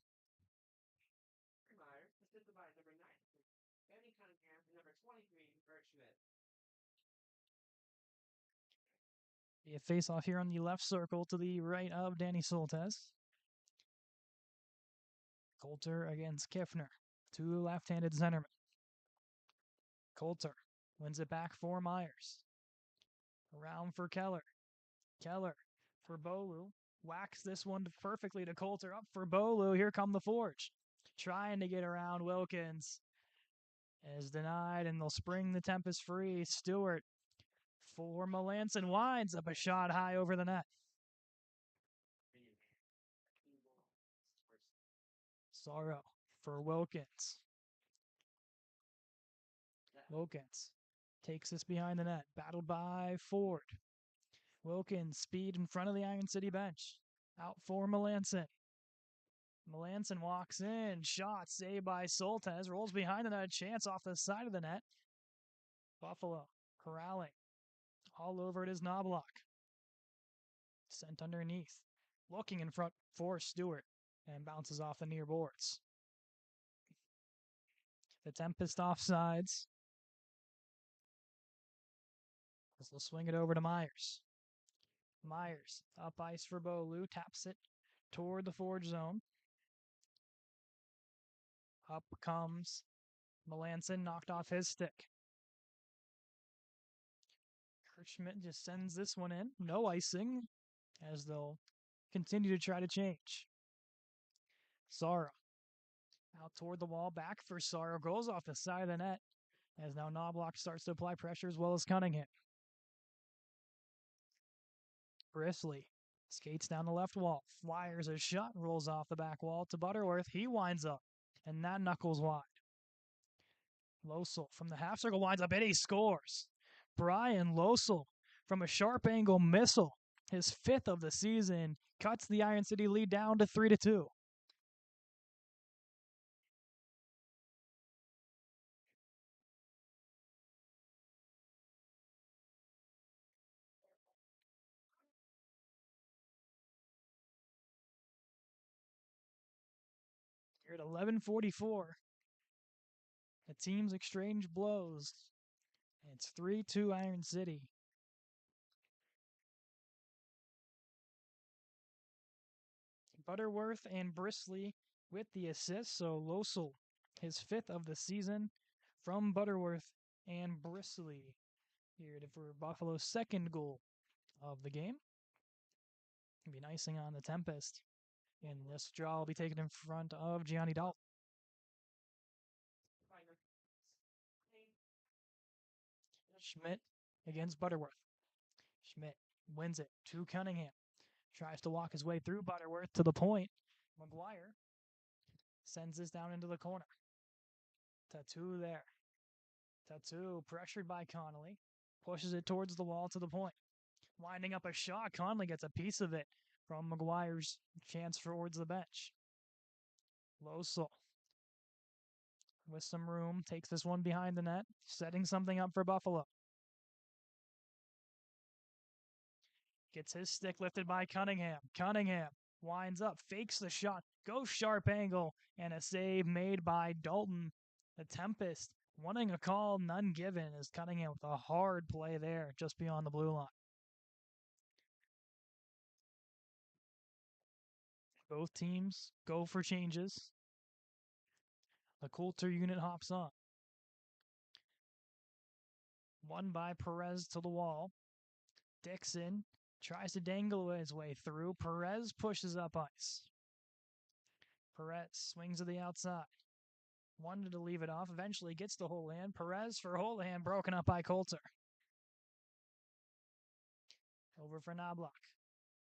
Be a face-off here on the left circle to the right of Danny Soltes. Coulter against Kiffner. Two left-handed centermen. Coulter wins it back for Myers. Around for Keller. Keller for Bolu. Whacks this one perfectly to Coulter. Up for Bolu. Here come the Forge. Trying to get around Wilkins. Is denied, and they'll spring the Tempest free. Stewart for Melanson winds up a shot high over the net. Sorrow for Wilkins. Wilkins takes this behind the net. Battled by Ford. Wilkins, speed in front of the Iron City bench. Out for Melanson. Melanson walks in. Shot saved by Soltes. Rolls behind the net. Chance off the side of the net. Buffalo corralling. All over it is Knobloch. Sent underneath. Looking in front for Stewart. And bounces off the near boards. The Tempest offsides. This will swing it over to Myers. Myers up ice for Bolu. Taps it toward the Forge zone. Up comes Melanson, knocked off his stick. Kurt Schmidt just sends this one in. No icing, as they'll continue to try to change. Sorrow out toward the wall. Back for Sorrow. Goes off the side of the net, as now Knobloch starts to apply pressure as well as Cunningham. Brisley skates down the left wall. Flyers a shot. Rolls off the back wall to Butterworth. He winds up, and that knuckles wide. Losel from the half circle winds up and he scores. Brian Losel from a sharp angle missile, his fifth of the season, cuts the Iron City lead down to 3-2. Here at 11:44, the teams exchange blows. It's 3-2 Iron City. Butterworth and Brisley with the assist, so Losel, his fifth of the season from Butterworth and Brisley here for Buffalo's second goal of the game. It'll be an icing on the Tempest. And this draw will be taken in front of Gianni Dalton. Schmidt against Butterworth. Schmidt wins it to Cunningham. Tries to walk his way through Butterworth to the point. McGuire sends this down into the corner. Tattoo there. Tattoo pressured by Connolly. Pushes it towards the wall to the point. Winding up a shot. Connolly gets a piece of it from McGuire's chance towards the bench. Losel with some room takes this one behind the net, setting something up for Buffalo. Gets his stick lifted by Cunningham. Cunningham winds up, fakes the shot, goes sharp angle, and a save made by Dalton. The Tempest wanting a call, none given, as Cunningham with a hard play there just beyond the blue line. Both teams go for changes. The Coulter unit hops on. One by Perez to the wall. Dixon tries to dangle his way through. Perez pushes up ice. Perez swings to the outside. Wanted to leave it off. Eventually gets to Holohan. Perez for Holohan, broken up by Coulter. Over for Knobloch.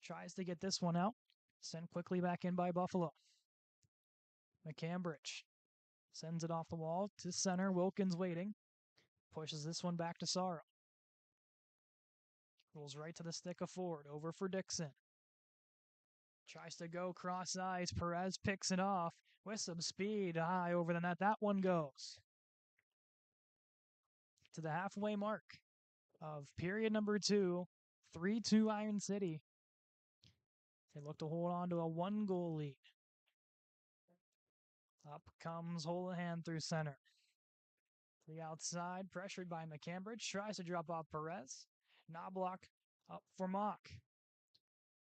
Tries to get this one out. Sent quickly back in by Buffalo. McCambridge sends it off the wall to center. Wilkins waiting. Pushes this one back to Sorrow. Rolls right to the stick of Ford. Over for Dixon. Tries to go cross eyes. Perez picks it off with some speed. High over the net. That one goes to the halfway mark of period number 2. 3-2 Iron City. They look to hold on to a 1-goal lead. Up comes Holohan through center. To the outside, pressured by McCambridge. Tries to drop off Perez. Knobloch up for Mock.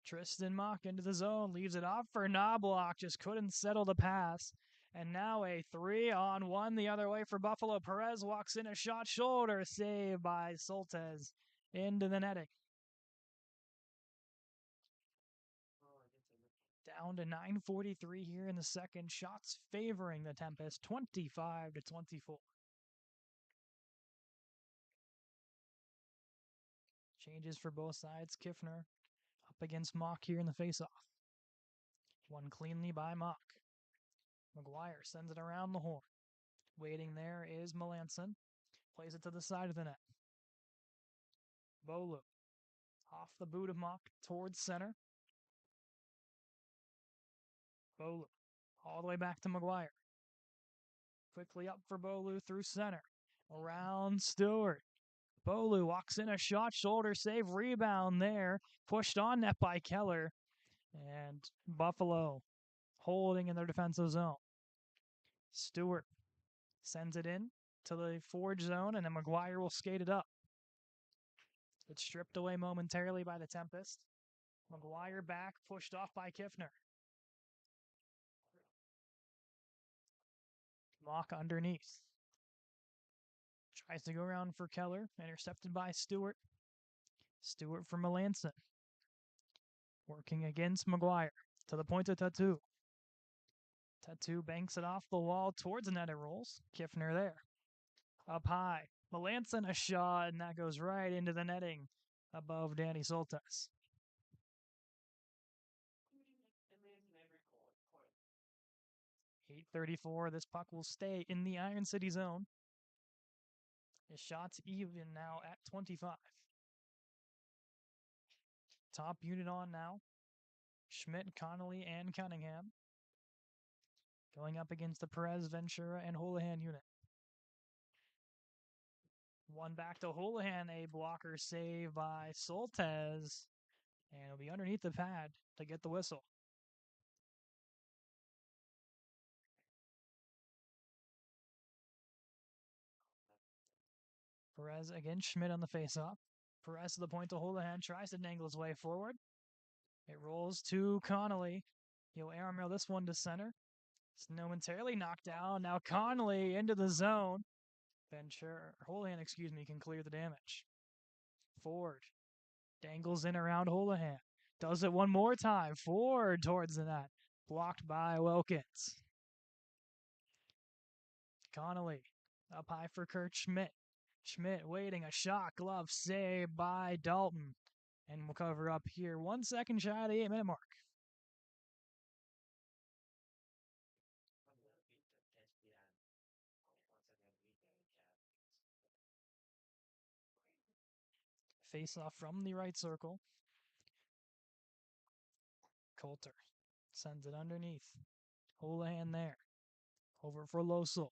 Tristan Mock into the zone. Leaves it off for Knobloch. Just couldn't settle the pass. And now a 3-on-1 the other way for Buffalo. Perez walks in, a shot shoulder. Saved by Soltez into the netting. Down to 9:43 here in the second. Shots favoring the Tempest, 25-24. Changes for both sides. Kiffner up against Mock here in the faceoff. Won cleanly by Mock. McGuire sends it around the horn. Waiting there is Melanson. Plays it to the side of the net. Bolu off the boot of Mock towards center. Bolu all the way back to McGuire. Quickly up for Bolu through center. Around Stewart. Bolu walks in, a shot, shoulder save, rebound there. Pushed on net by Keller. And Buffalo holding in their defensive zone. Stewart sends it in to the forward zone, and then McGuire will skate it up. It's stripped away momentarily by the Tempest. McGuire back, pushed off by Kiffner. Mock underneath. Tries to go around for Keller, intercepted by Stewart. Stewart for Melanson. Working against McGuire to the point of Tattoo. Tattoo banks it off the wall towards the net. It rolls. Kiffner there. Up high. Melanson a shot, and that goes right into the netting above Danny Soltez. .834. This puck will stay in the Iron City zone. His shot's even now at 25. Top unit on now. Schmidt, Connolly, and Cunningham. Going up against the Perez, Ventura, and Holohan unit. One back to Holohan, a blocker save by Soltez. And it'll be underneath the pad to get the whistle. Perez against Schmidt on the faceoff. Perez to the point to Holohan, tries to dangle his way forward. It rolls to Connolly. He'll airmail this one to center. It's momentarily knocked down. Now Connolly into the zone. Holohan, can clear the damage. Ford dangles in around Holohan. Does it one more time. Ford towards the net. Blocked by Wilkins. Connolly up high for Kurt Schmidt. Schmidt waiting, a shot, glove save by Dalton. And we'll cover up here 1 second shy of the 8-minute mark. Face off from the right circle. Coulter sends it underneath. Holohan there. Over for Losel.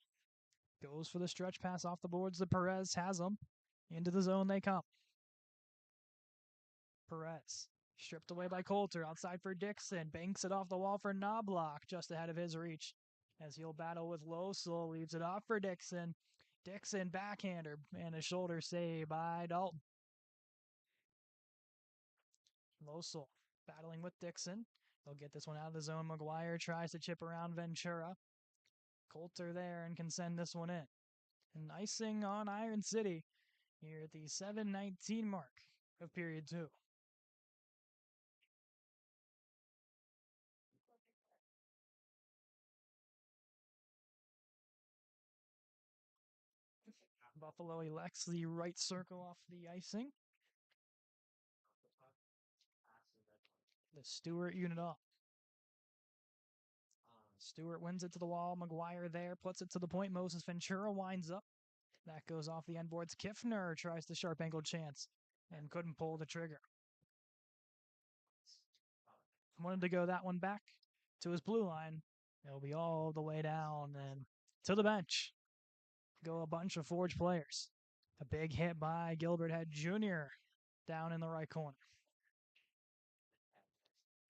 Goes for the stretch pass off the boards. The Perez has them. Into the zone they come. Perez stripped away by Coulter. Outside for Dixon. Banks it off the wall for Knobloch. Just ahead of his reach. As he'll battle with Losel. Leaves it off for Dixon. Dixon backhander. And a shoulder save by Dalton. Losel battling with Dixon. They'll get this one out of the zone. McGuire tries to chip around Ventura. Coulter there and can send this one in. And icing on Iron City here at the 7:19 mark of period 2. Buffalo elects the right circle off the icing. The Stewart unit up. Stewart wins it to the wall. McGuire there, puts it to the point. Moses Ventura winds up. That goes off the end boards. Kiffner tries the sharp angled chance and couldn't pull the trigger. Wanted to go that one back to his blue line. It'll be all the way down and to the bench. Go a bunch of Forge players. A big hit by Gilbert Head Jr. down in the right corner.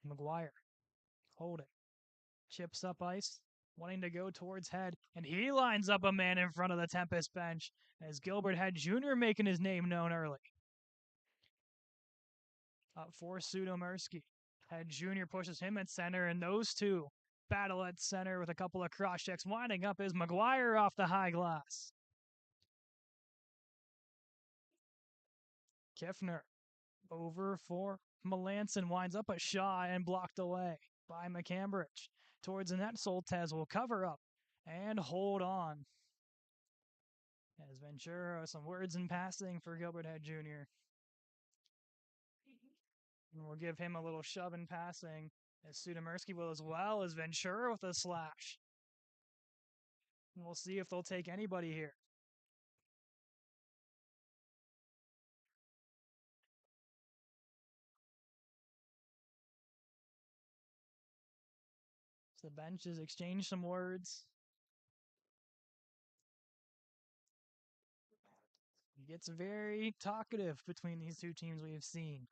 McGuire holding. Chips up ice, wanting to go towards Head, and he lines up a man in front of the Tempest bench as Gilbert Head Jr. making his name known early. Up for Sudomersky. Head Jr. pushes him at center, and those two battle at center with a couple of cross checks. Winding up is McGuire off the high glass. Kiffner over for Melanson, winds up a shot and blocked away by McCambridge. Towards the net, Soltez will cover up and hold on. As Ventura, some words in passing for Gilbert Head Jr. And we'll give him a little shove in passing as Sudomersky will as well as Ventura with a slash. And we'll see if they'll take anybody here. So the benches exchange some words. It gets very talkative between these two teams we have seen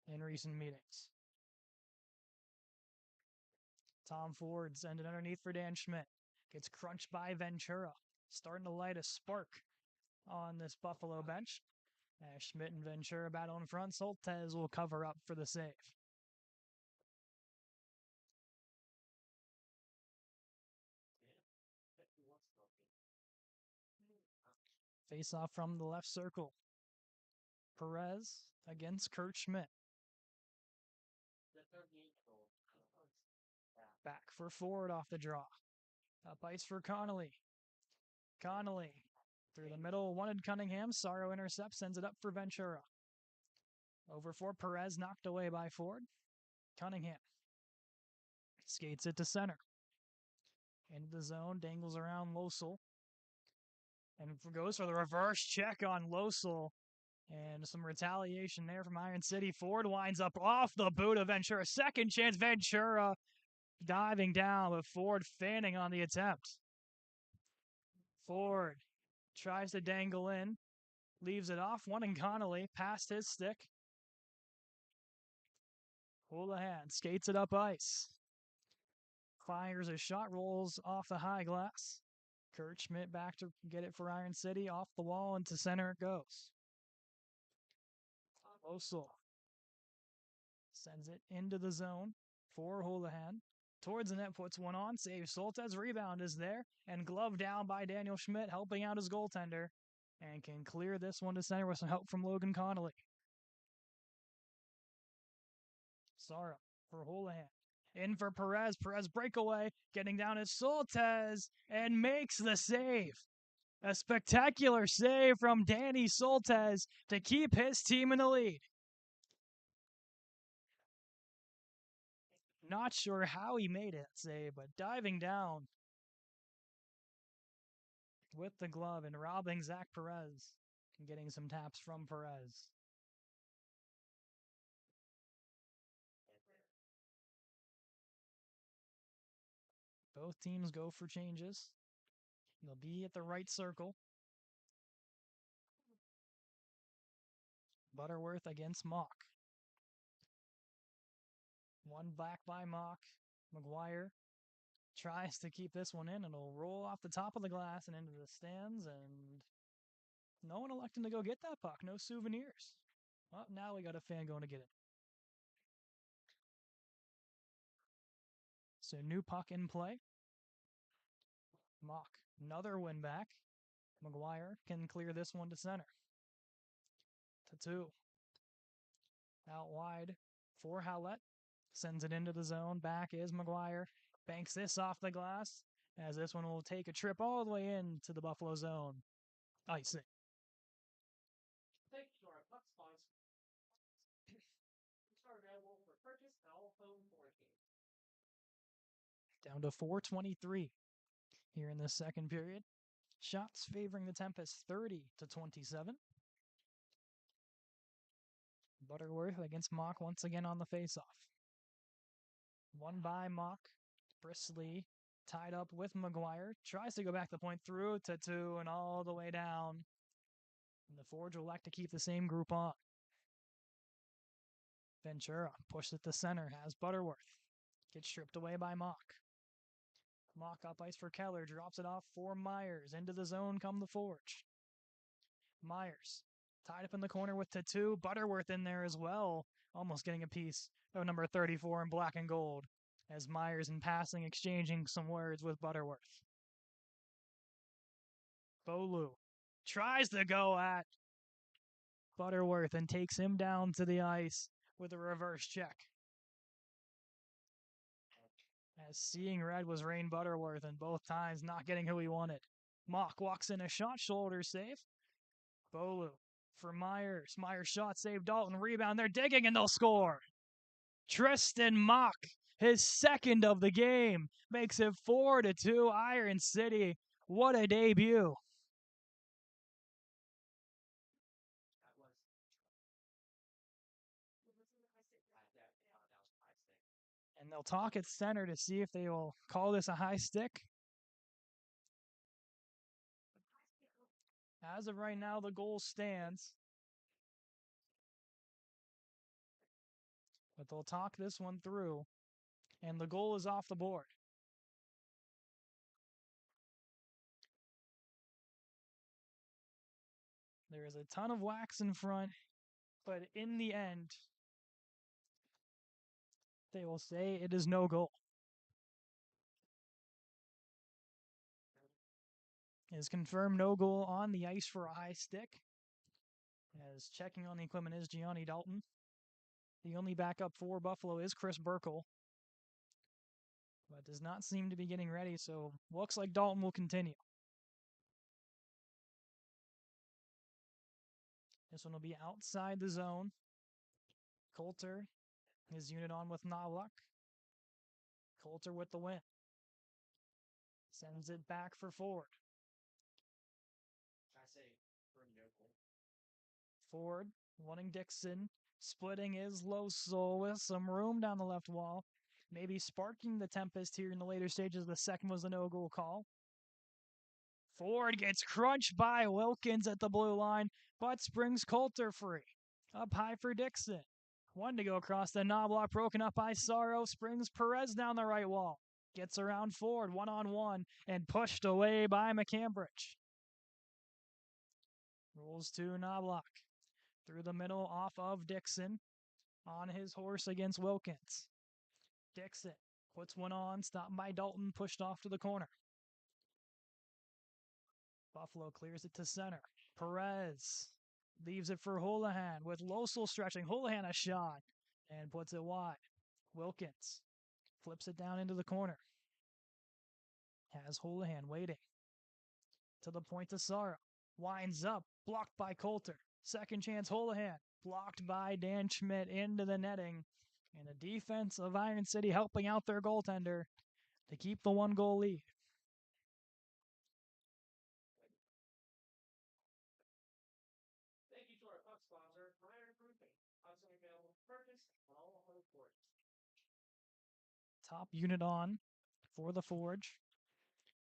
in recent meetings. Tom Ford sends it underneath for Dan Schmidt. Gets crunched by Ventura. Starting to light a spark on this Buffalo bench. As Schmidt and Ventura battle in front. Soltez will cover up for the save. Face off from the left circle. Perez against Kurt Schmidt. Back for Ford off the draw. Up ice for Connolly. Connolly through the middle, wanted Cunningham. Sorrow intercepts, sends it up for Ventura. Over for Perez, knocked away by Ford. Cunningham skates it to center. Into the zone, dangles around Losel. And goes for the reverse check on Losel. And some retaliation there from Iron City. Ford winds up off the boot of Ventura. Second chance, Ventura diving down, but Ford fanning on the attempt. Ford tries to dangle in, leaves it off, wanting Connolly past his stick. Houlihan skates it up ice. Fires a shot, rolls off the high glass. Kurt Schmidt back to get it for Iron City, off the wall into center it goes. Osel sends it into the zone for Houlihan. Towards the net, puts one on, saves Soltez. Rebound is there, and glove down by Daniel Schmidt, helping out his goaltender, and can clear this one to center with some help from Logan Connolly. Sara for Houlihan. In for Perez. Perez breakaway, getting down as Soltez, and makes the save. A spectacular save from Danny Soltez to keep his team in the lead. Not sure how he made it save, but diving down with the glove and robbing Zach Perez and getting some taps from Perez. Both teams go for changes. They'll be at the right circle. Butterworth against Mock. One back by Mock. McGuire tries to keep this one in. It'll roll off the top of the glass and into the stands, and no one electing to go get that puck. No souvenirs. Well, now we got a fan going to get it. So new puck in play. Mock, another win back. McGuire can clear this one to center. To two. Out wide for Howlett. Sends it into the zone. Back is McGuire. Banks this off the glass as this one will take a trip all the way into the Buffalo zone. Icing. Down to 4:23 here in the second period. Shots favoring the Tempest 30-27. Butterworth against Mock once again on the faceoff. One by Mock. Brisley tied up with McGuire. Tries to go back the point through to two and all the way down. And the Forge will like to keep the same group on. Ventura pushed it to center. Has Butterworth. Gets stripped away by Mock. Mock up ice for Keller. Drops it off for Myers. Into the zone come the Forge. Myers tied up in the corner with Tattoo. Butterworth in there as well. Almost getting a piece of number 34 in black and gold. As Myers in passing exchanging some words with Butterworth. Bolu tries to go at Butterworth and takes him down to the ice with a reverse check. As seeing red was Rain Butterworth, and both times not getting who he wanted. Mock walks in a shot, shoulder save. Bolu for Myers. Myers shot save, Dalton rebound. They're digging and they'll score. Tristan Mock, his second of the game, makes it 4-2 Iron City. What a debut. And they'll talk at center to see if they will call this a high stick. As of right now, the goal stands. But they'll talk this one through. And the goal is off the board. There is a ton of wax in front, but in the end, they will say it is no goal. It is confirmed no goal on the ice for a high stick. As checking on the equipment is Gianni Dalton. The only backup for Buffalo is Chris Burkle, but does not seem to be getting ready, so looks like Dalton will continue. This one will be outside the zone. Coulter, his unit on with Knobloch. Coulter with the win. Sends it back for Ford. Ford wanting Dixon. Splitting is Losel with some room down the left wall. Maybe sparking the Tempest here in the later stages. The second was the no-goal call. Ford gets crunched by Wilkins at the blue line, but springs Coulter free. Up high for Dixon. One to go across the Knobloch, broken up by Sorrow. Springs Perez down the right wall. Gets around Ford, one-on-one, and pushed away by McCambridge. Rolls to Knobloch. Through the middle, off of Dixon. On his horse against Wilkins. Dixon puts one on, stopped by Dalton, pushed off to the corner. Buffalo clears it to center. Perez leaves it for Houlihan with Losel stretching. Houlihan a shot and puts it wide. Wilkins flips it down into the corner. Has Houlihan waiting. To the point to Sorrow. Winds up, blocked by Coulter. Second chance Houlihan, blocked by Dan Schmidt into the netting. And the defense of Iron City helping out their goaltender to keep the 1-goal lead. Thank you to our puck sponsor, Iron Roofing. Pucks are available for purchase on all home courts. Top unit on for the Forge.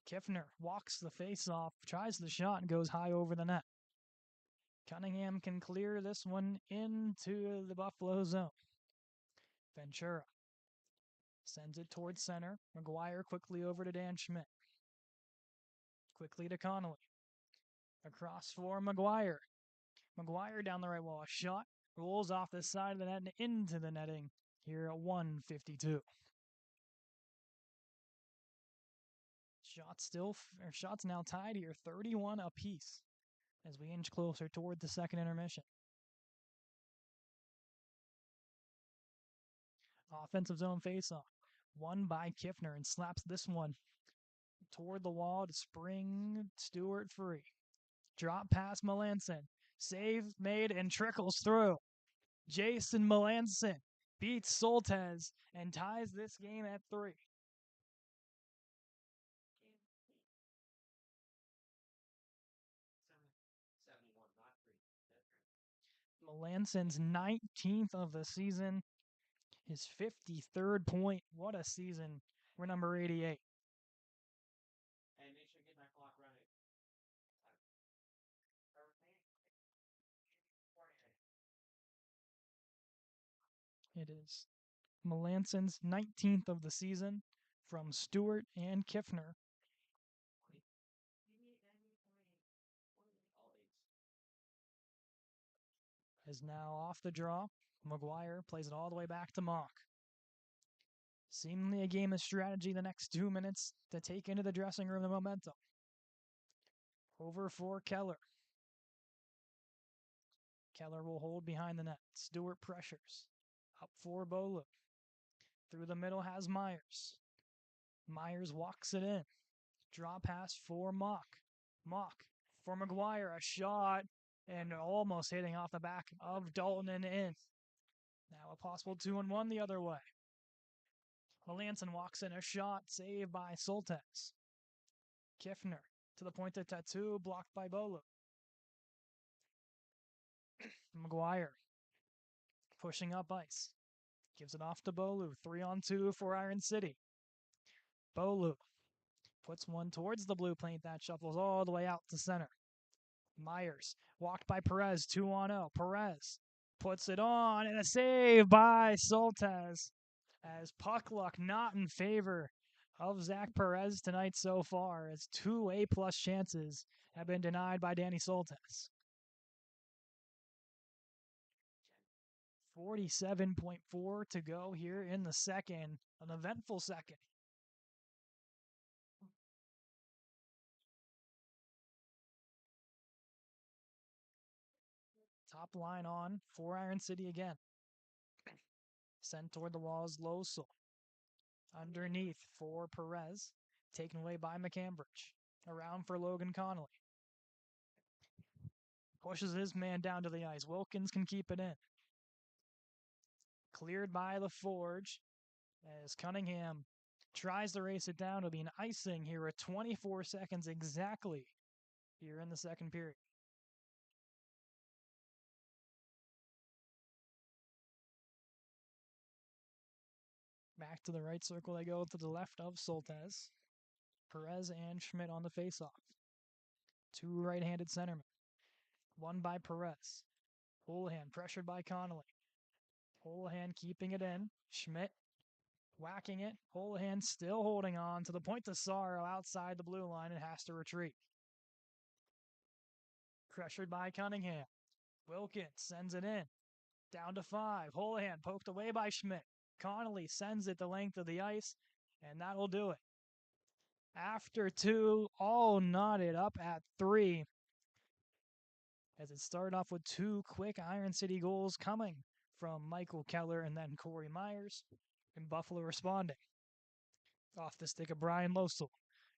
Kiffner walks the face off, tries the shot, and goes high over the net. Cunningham can clear this one into the Buffalo zone. Ventura sends it towards center. McGuire quickly over to Dan Schmidt. Quickly to Connolly. Across for McGuire. McGuire down the right wall. Shot rolls off the side of the net and into the netting here at 1:52. Shots now tied here, 31 apiece as we inch closer toward the second intermission. Offensive zone faceoff. Won by Kiffner and slaps this one toward the wall to spring Stewart free. Drop pass Melanson. Save made and trickles through. Jason Melanson beats Soltez and ties this game at 3. Melanson's 19th of the season, his 53rd point. What a season. We're number 88. It is Melanson's 19th of the season from Stewart and Kiffner. Is now off the draw. McGuire plays it all the way back to Mock. Seemingly a game of strategy the next 2 minutes to take into the dressing room the momentum. Over for Keller. Keller will hold behind the net. Stewart pressures. Up for Bolu. Through the middle has Myers. Myers walks it in. Draw pass for Mock. Mock for McGuire. A shot and almost hitting off the back of Dalton and in. Now a possible 2-1 the other way. Melanson walks in a shot, saved by Soltes. Kiffner to the point of Tattoo, blocked by Bolu. McGuire pushing up ice. Gives it off to Bolu. 3-on-2 for Iron City. Bolu puts one towards the blue paint that shuffles all the way out to center. Myers walked by Perez. 2-on-0. Perez puts it on and a save by Soltes. As puck luck not in favor of Zach Perez tonight so far, as 2 A+ chances have been denied by Danny Soltes. 47.4 to go here in the second, an eventful second. Top line on for Iron City again. Sent toward the walls, Losel. Underneath for Perez, taken away by McCambridge. Around for Logan Connolly. Pushes his man down to the ice. Wilkins can keep it in. Cleared by LaForge as Cunningham tries to race it down. It'll be an icing here at 24 seconds exactly here in the second period. Back to the right circle they go to the left of Soltes. Perez and Schmidt on the faceoff. 2 right-handed centermen. One by Perez. Houlihan pressured by Connolly. Houlihan keeping it in. Schmidt whacking it. Houlihan still holding on to the point to Sorrow outside the blue line and has to retreat. Pressured by Cunningham. Wilkins sends it in. Down to 5. Houlihan poked away by Schmidt. Connolly sends it the length of the ice, and that'll do it. After 2, all knotted up at 3. As it started off with 2 quick Iron City goals coming from Michael Keller and then Corey Myers, and Buffalo responding. Off the stick of Brian Losel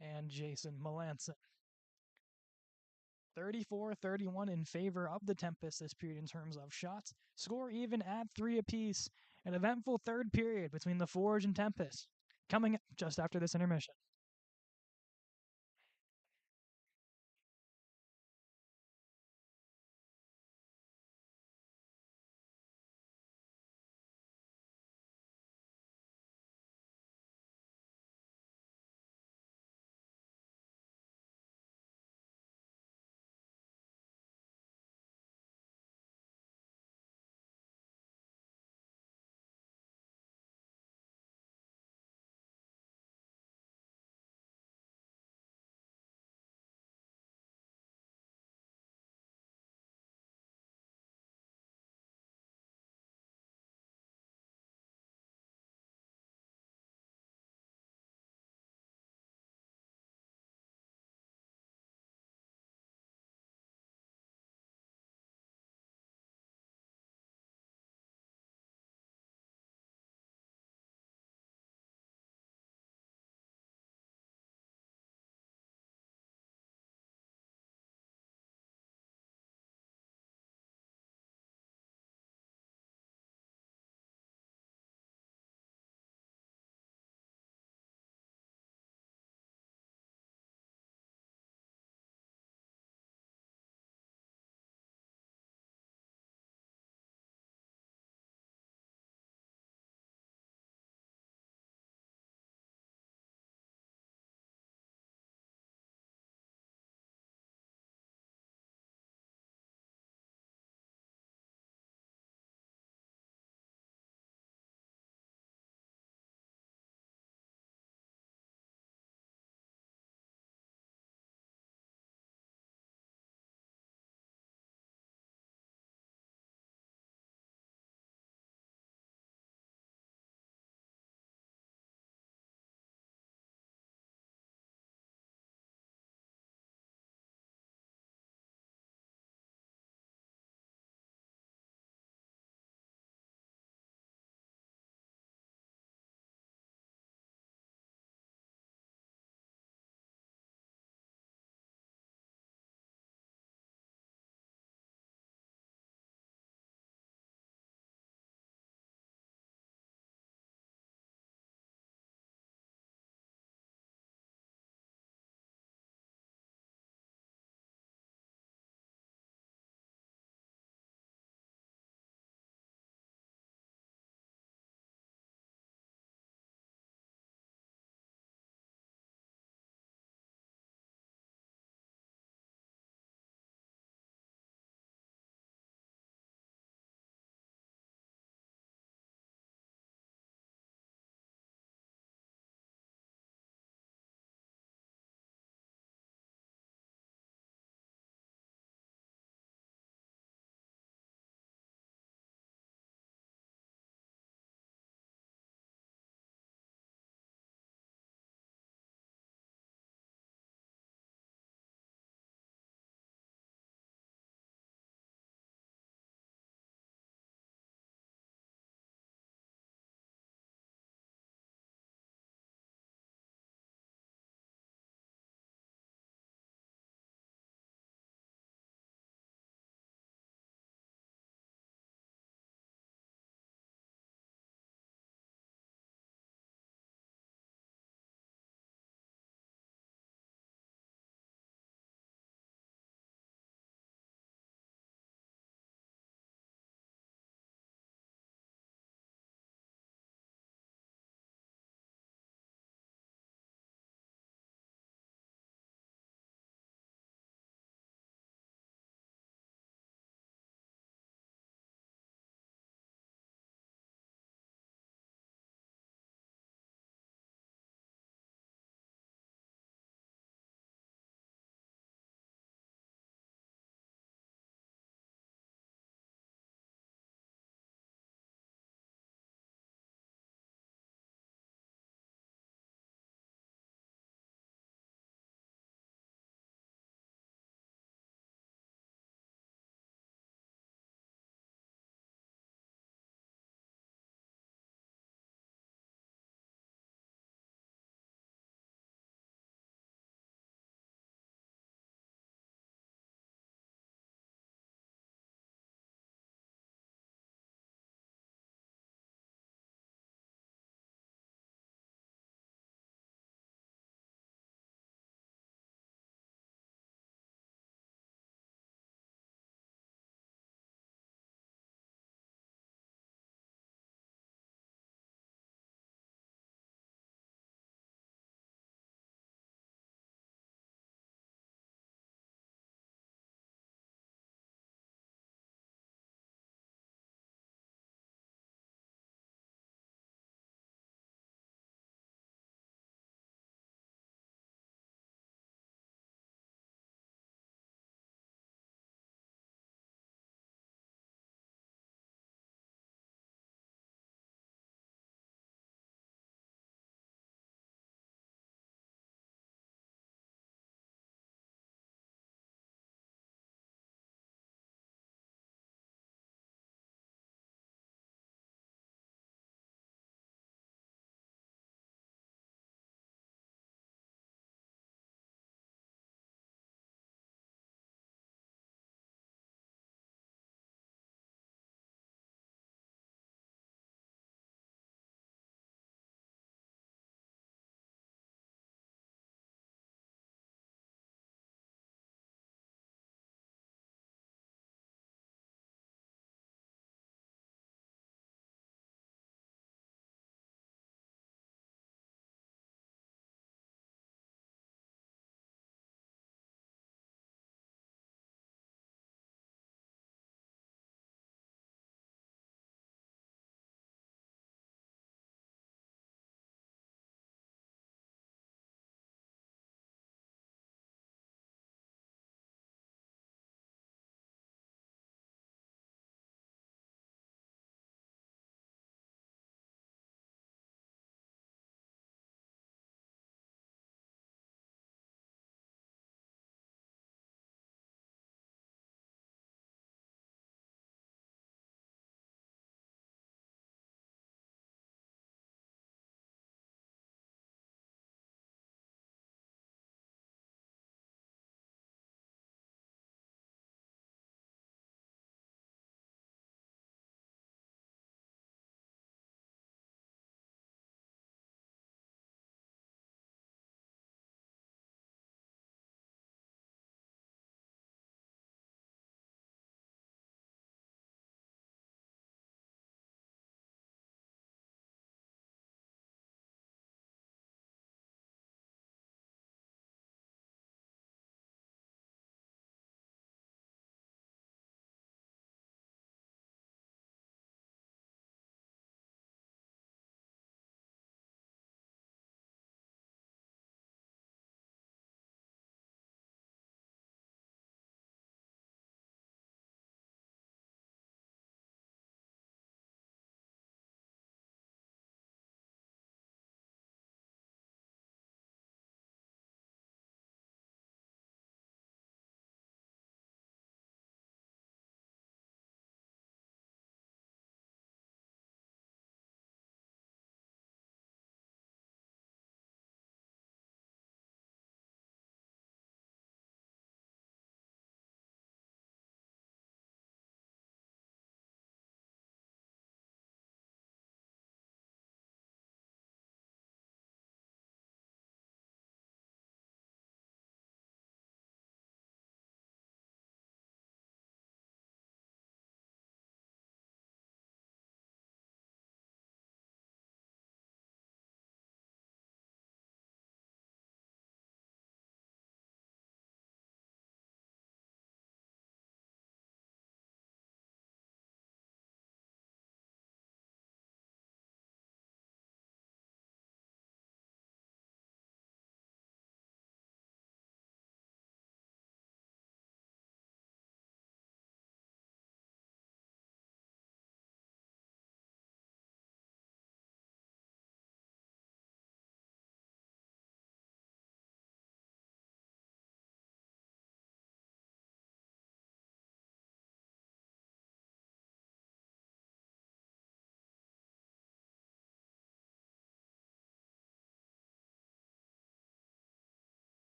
and Jason Melanson. 34-31 in favor of the Tempest this period in terms of shots. Score even at 3 apiece. An eventful third period between the Forge and Tempest. Coming up just after this intermission.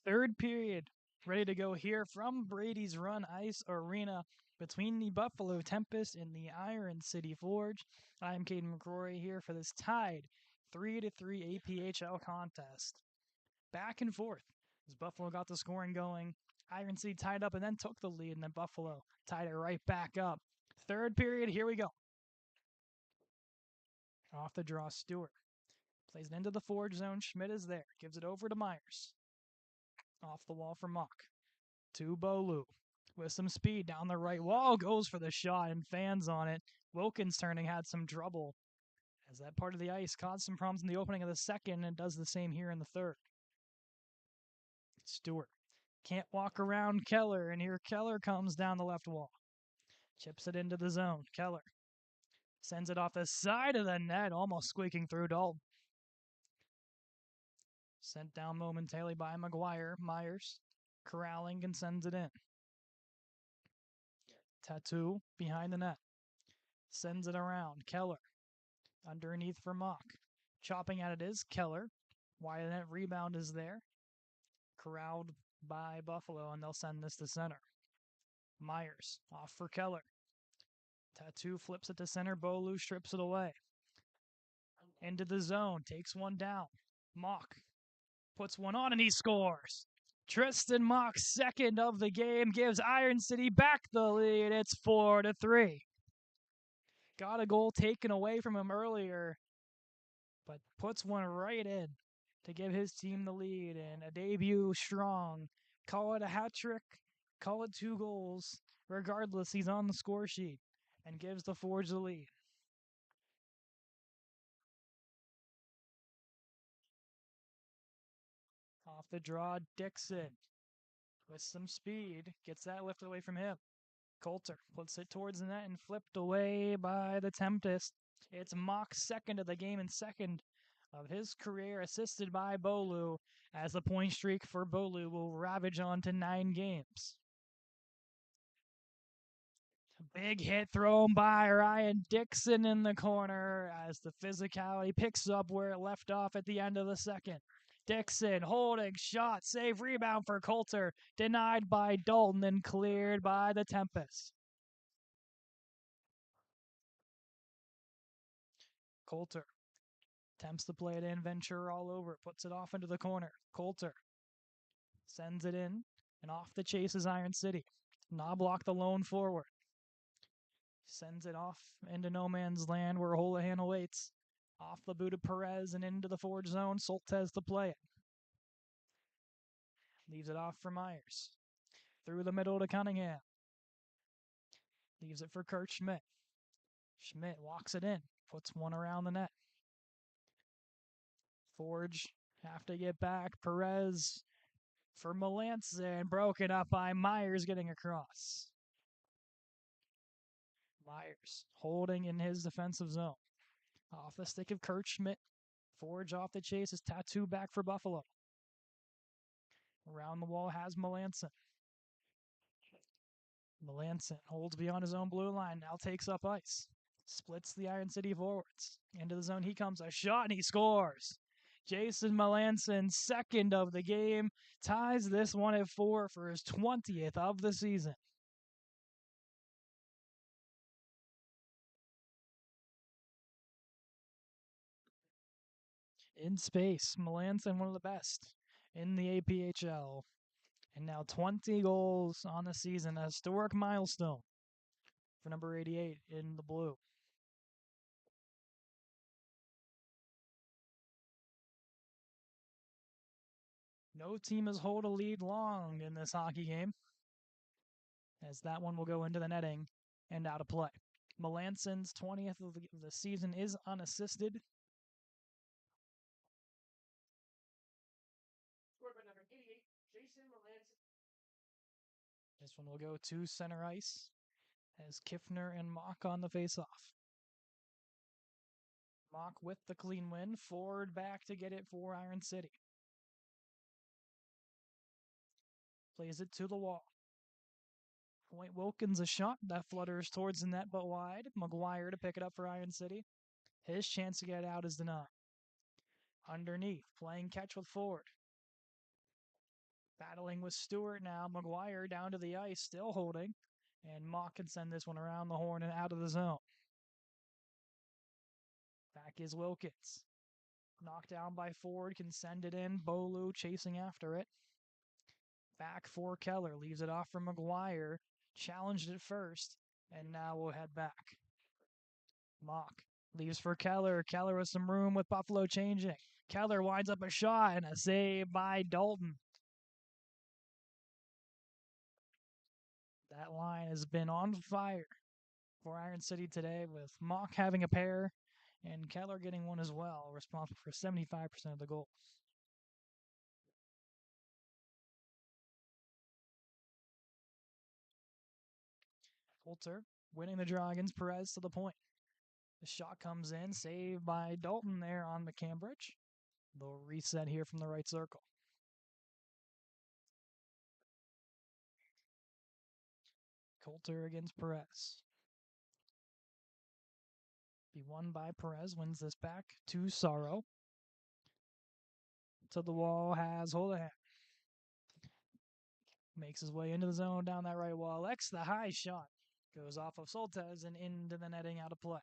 Third period ready to go here from Brady's Run Ice Arena between the Buffalo Tempest and the Iron City Forge. I'm Caden McCrory here for this tied 3-3 APHL contest. Back and forth as Buffalo got the scoring going. Iron City tied up and then took the lead, and then Buffalo tied it right back up. Third period, here we go. Off the draw, Stewart plays it into the Forge zone. Schmidt is there, gives it over to Myers. Off the wall for Mock. To Bolu. With some speed down the right wall, goes for the shot and fans on it. Wilkins turning had some trouble as that part of the ice caused some problems in the opening of the second and does the same here in the third. Stewart can't walk around Keller, and here Keller comes down the left wall. Chips it into the zone. Keller sends it off the side of the net, almost squeaking through Dalton. Sent down momentarily by McGuire. Myers corralling and sends it in. Tattoo behind the net. Sends it around. Keller underneath for Mock. Chopping at it is Keller. Wide net rebound is there. Corralled by Buffalo, and they'll send this to center. Myers off for Keller. Tattoo flips it to center. Bolu strips it away. Into the zone. Takes one down. Mock puts one on, and he scores. Tristan Mock's second of the game gives Iron City back the lead. It's 4-3. Got a goal taken away from him earlier, but puts one right in to give his team the lead, and a debut strong. Call it a hat trick, call it 2 goals. Regardless, he's on the score sheet and gives the Forge the lead. Off the draw, Dixon with some speed gets that lifted away from him. Coulter puts it towards the net and flipped away by the Tempest. It's Mock's second of the game and second of his career, assisted by Bolu, as the point streak for Bolu will ravage on to 9 games. Big hit thrown by Ryan Dixon in the corner as the physicality picks up where it left off at the end of the second. Dixon holding, shot, save, rebound for Coulter, denied by Dalton and cleared by the Tempest. Coulter attempts to play it in, Ventura all over it, puts it off into the corner. Coulter sends it in, and off the chase is Iron City. Knobloch the lone forward. Sends it off into no man's land where Holohan awaits. Off the boot of Perez and into the Forge zone. Soltez to play it. Leaves it off for Myers. Through the middle to Cunningham. Leaves it for Kurt Schmidt. Schmidt walks it in. Puts one around the net. Forge have to get back. Perez for Melanson. Broken up by Myers getting across. Myers holding in his defensive zone. Off the stick of Kurt Schmidt. Forge off the chase is Tattoo back for Buffalo. Around the wall has Melanson. Melanson holds beyond his own blue line. Now takes up ice. Splits the Iron City forwards. Into the zone he comes. A shot and he scores. Jason Melanson, second of the game, ties this one at 4 for his 20th of the season. In space, Melanson, one of the best in the APHL. And now 20 goals on the season, a historic milestone for number 88 in the blue. No team has held a lead long in this hockey game, as that one will go into the netting and out of play. Melanson's 20th of the season is unassisted. This one will go to center ice as Kiffner and Mock on the faceoff. Mock with the clean win, forward back to get it for Iron City. Plays it to the wall. Point Wilkins a shot that flutters towards the net but wide. McGuire to pick it up for Iron City. His chance to get out is denied. Underneath, playing catch with forward. Battling with Stewart now. McGuire down to the ice, still holding. And Mock can send this one around the horn and out of the zone. Back is Wilkins. Knocked down by Ford, can send it in. Bolu chasing after it. Back for Keller, leaves it off for McGuire. Challenged it first, and now we'll head back. Mock leaves for Keller. Keller with some room with Buffalo changing. Keller winds up a shot and a save by Dalton. That line has been on fire for Iron City today, with Mock having a pair and Keller getting one as well, responsible for 75% of the goals. Holter winning the draw against Perez to the point. The shot comes in, saved by Dalton there on McCambridge. They'll reset here from the right circle. Coulter against Perez. Be won by Perez, wins this back to Sorrow. To the wall has Houlihan. Makes his way into the zone down that right wall. X, the high shot. Goes off of Soltez and into the netting, out of play.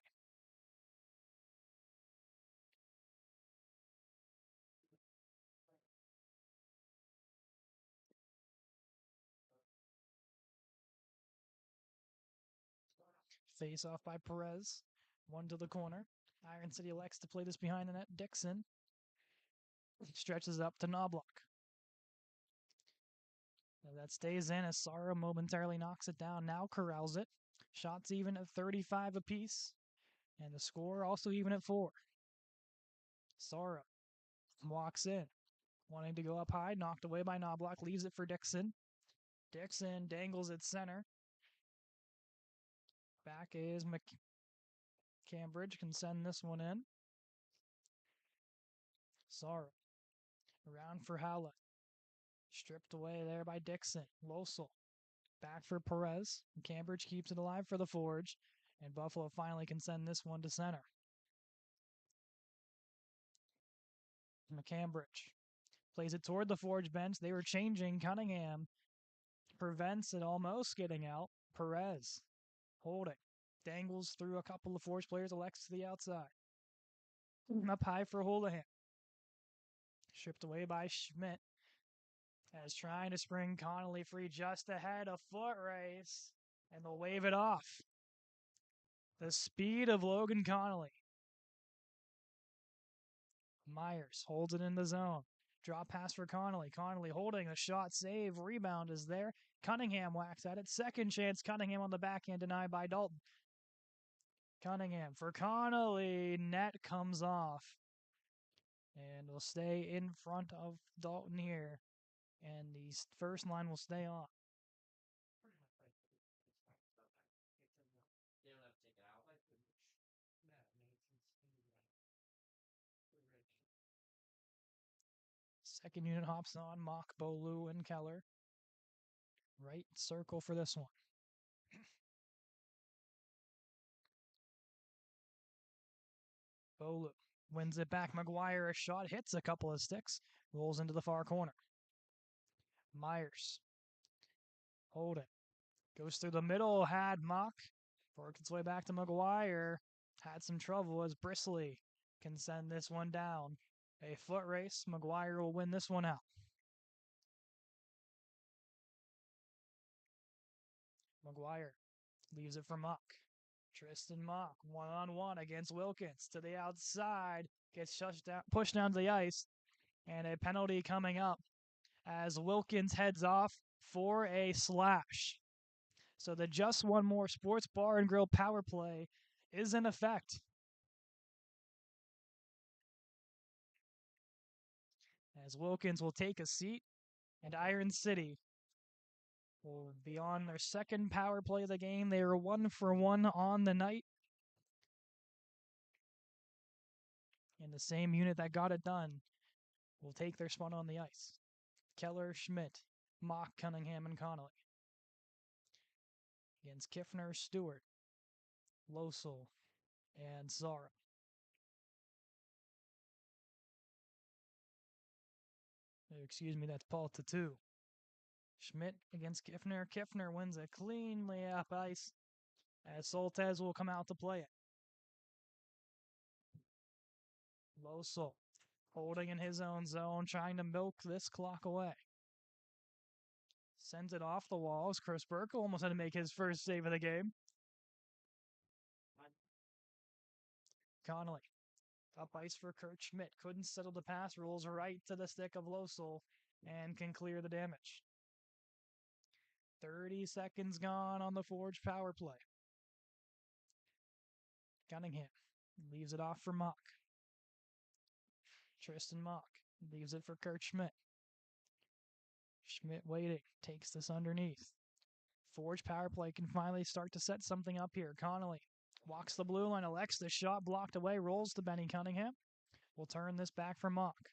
Face off by Perez. One to the corner. Iron City elects to play this behind the net. Dixon stretches up to Knobloch. That stays in as Sorrow momentarily knocks it down. Now corrals it. Shots even at 35 apiece. And the score also even at 4. Sorrow walks in. Wanting to go up high. Knocked away by Knobloch. Leaves it for Dixon. Dixon dangles at center. Back is Cambridge. Can send this one in. Sorrow. Around for Howlett. Stripped away there by Dixon. Losel. Back for Perez. Cambridge keeps it alive for the Forge. And Buffalo finally can send this one to center. McCambridge plays it toward the Forge bench. They were changing. Cunningham prevents it almost getting out. Perez holding. Dangles through a couple of Forge players. Elects to the outside. Up high for Houlihan. Stripped away by Schmidt. As trying to spring Connolly free just ahead. A foot race. And they'll wave it off. The speed of Logan Connolly. Myers holds it in the zone. Drop pass for Connolly. Connolly holding the shot, save, rebound is there. Cunningham whacks at it. Second chance, Cunningham on the backhand, denied by Dalton. Cunningham for Connolly. Net comes off. And will stay in front of Dalton here. And the first line will stay on. Second unit hops on. Mock, Bolu, and Keller. Right circle for this one. Bolu wins it back. McGuire, a shot, hits a couple of sticks. Rolls into the far corner. Myers. Hold it. Goes through the middle. Had Mock. Works its way back to McGuire. Had some trouble as Bristly can send this one down. A foot race. McGuire will win this one out. McGuire leaves it for Mock. Tristan Mock, one-on-one against Wilkins. To the outside. Gets pushed down to the ice. And a penalty coming up as Wilkins heads off for a slash. So the Just One More Sports Bar and Grill power play is in effect. As Wilkins will take a seat, and Iron City will be on their second power play of the game. They are 1 for 1 on the night. And the same unit that got it done will take their spot on the ice. Keller, Schmidt, Mock, Cunningham, and Connolly. Against Kiffner, Stewart, Losel, and Zara. Excuse me, that's Paul Tattoo. Schmidt against Kiffner. Kiffner wins it cleanly up ice as Soltez will come out to play it. Losel holding in his own zone, trying to milk this clock away. Sends it off the walls. Chris Burke almost had to make his first save of the game. Connolly up ice for Kurt Schmidt. Couldn't settle the pass. Rolls right to the stick of Losel and can clear the damage. 30 seconds gone on the Forge power play. Cunningham leaves it off for Mock. Tristan Mock leaves it for Kurt Schmidt. Schmidt waiting, takes this underneath. Forge power play can finally start to set something up here. Connolly walks the blue line, elects the shot, blocked away, rolls to Benny Cunningham. We'll turn this back for Mock.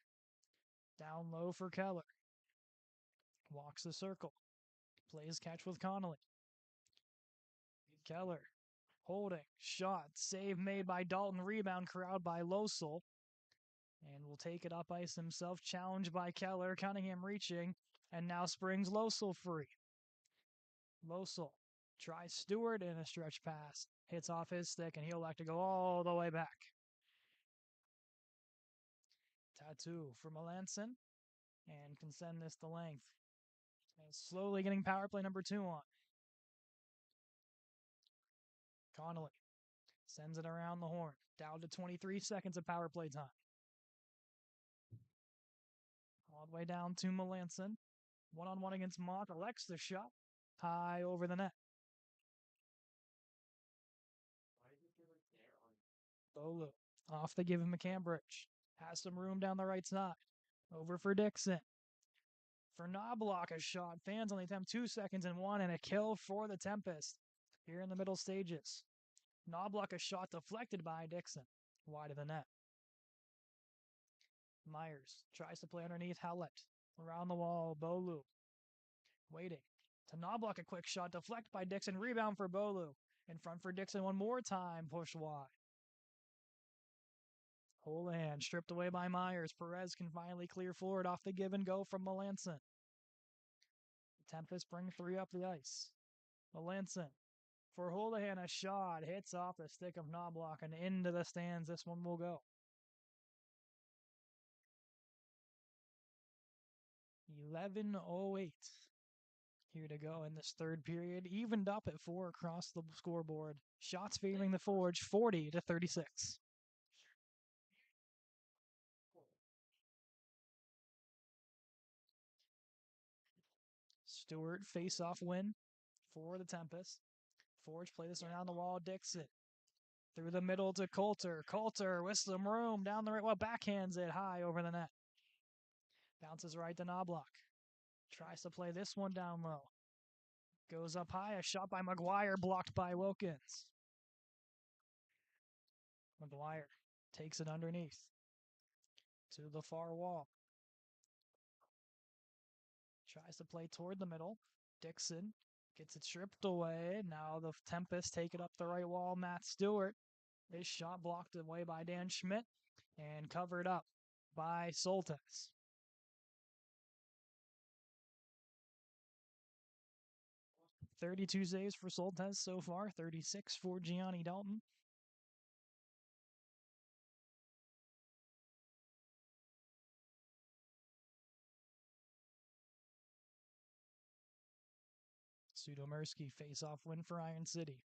Down low for Keller. Walks the circle. Plays catch with Connolly. Keller holding, shot, save made by Dalton, rebound corralled by Losel. And will take it up ice himself, challenged by Keller. Cunningham reaching, and now springs Losel free. Losel tries Stewart in a stretch pass, hits off his stick, and he'll like to go all the way back. Tattoo for Melanson, and can send this to length. And slowly getting power play number 2 on. Connolly sends it around the horn, down to 23 seconds of power play time. All the way down to Melanson. One-on-one against Mock, elects the shot, high over the net. Bolu off the give of McCambridge. Has some room down the right side. Over for Dixon. For Knobloch, a shot. Fans only attempt 2 seconds and 1, and a kill for the Tempest here in the middle stages. Knobloch, a shot deflected by Dixon. Wide of the net. Myers tries to play underneath Howlett. Around the wall, Bolu. Waiting. To Knobloch, a quick shot deflected by Dixon. Rebound for Bolu. In front for Dixon one more time. Push wide. Houlihan stripped away by Myers. Perez can finally clear forward off the give and go from Melanson. Tempest bring 3 up the ice. Melanson for Houlihan, a shot hits off the stick of Knobloch and into the stands. This one will go. 11:08 here to go in this third period. Evened up at 4 across the scoreboard. Shots favoring the Forge, 40-36. Stewart face-off win for the Tempest. Forge play this around the wall. Dixon through the middle to Coulter. Coulter with some room down the right. Well, backhands it high over the net. Bounces right to Knobloch. Tries to play this one down low. Goes up high. A shot by McGuire blocked by Wilkins. McGuire takes it underneath to the far wall. Tries to play toward the middle. Dixon gets it stripped away. Now the Tempest take it up the right wall. Matt Stewart. His shot blocked away by Dan Schmidt and covered up by Soltez. 32 saves for Soltez so far, 36 for Gianni Dalton. Sudomersky face-off win for Iron City.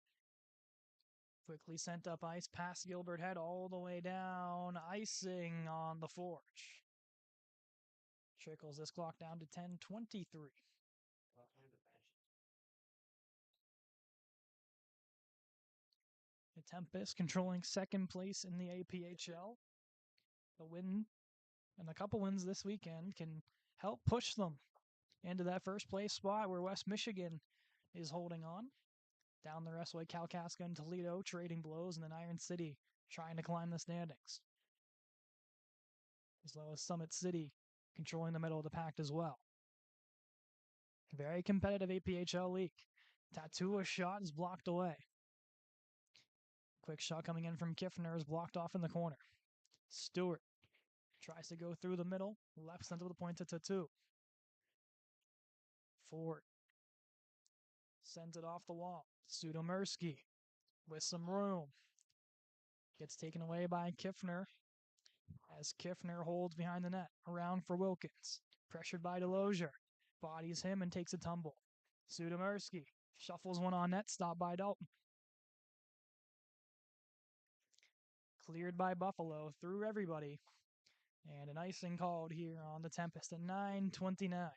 Quickly sent up ice past Gilbert Head all the way down. Icing on the Forge. Trickles this clock down to 10:23. The Tempest controlling second place in the APHL. The win and a couple wins this weekend can help push them into that first place spot where West Michigan is holding on. Down the rest way, Kalkaska and Toledo trading blows, and then Iron City trying to climb the standings. As well as Summit City controlling the middle of the pack as well. Very competitive APHL league. Tattoo, a shot is blocked away. Quick shot coming in from Kiffner is blocked off in the corner. Stewart tries to go through the middle, left center of the point to Tattoo. Ford sends it off the wall. Sudomersky with some room. Gets taken away by Kiffner as Kiffner holds behind the net. Around for Wilkins. Pressured by Delosier. Bodies him and takes a tumble. Sudomersky shuffles one on net. Stopped by Dalton. Cleared by Buffalo through everybody. And an icing called here on the Tempest at 9:29.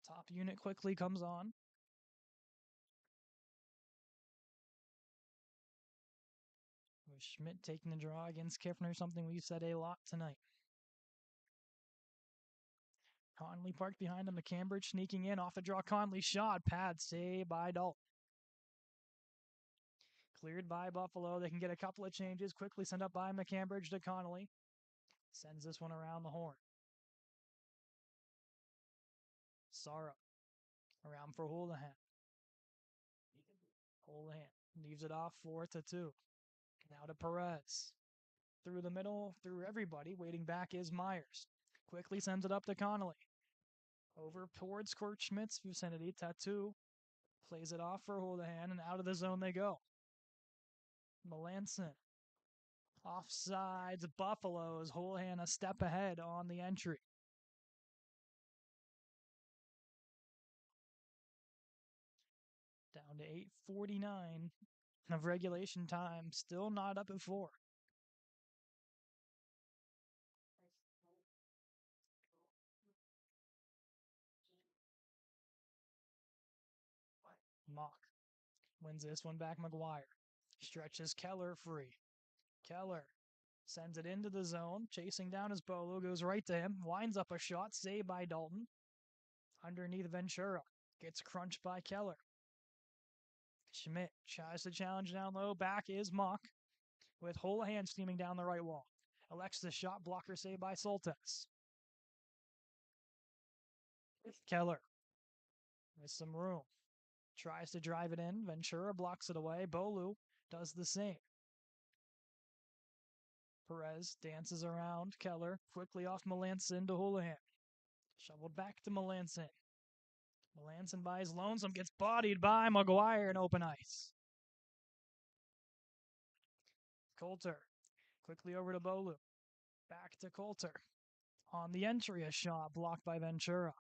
Top unit quickly comes on. With Schmidt taking the draw against Kiffner, something we've said a lot tonight. Conley parked behind him. McCambridge sneaking in off the draw. Conley shot. Pad save by Dalton. Cleared by Buffalo. They can get a couple of changes. Quickly sent up by McCambridge to Connolly. Sends this one around the horn. Sara around for Houlihan. Houlihan leaves it off 4-2. Now to Perez. Through the middle, through everybody. Waiting back is Myers. Quickly sends it up to Connolly. Over towards Kurt Schmidt's vicinity. Tattoo plays it off for Houlihan, and out of the zone they go. Melanson. Offsides. Buffaloes. Houlihan a step ahead on the entry. Down to 8:49 of regulation time. Still not up at 4. Mock wins this one back. McGuire stretches Keller free. Keller sends it into the zone. Chasing down his Bolo. Goes right to him. Winds up a shot. Saved by Dalton. Underneath Ventura. Gets crunched by Keller. Schmidt tries to challenge down low. Back is Mock with Houlihan steaming down the right wall. Elects the shot. Blocker saved by Soltes. Keller with some room. Tries to drive it in. Ventura blocks it away. Bolu does the same. Perez dances around Keller. Quickly off Melanson to Houlihan. Shoveled back to Melanson. Melanson by his lonesome. Gets bodied by McGuire in open ice. Coulter. Quickly over to Bolu. Back to Coulter. On the entry, a shot blocked by Ventura.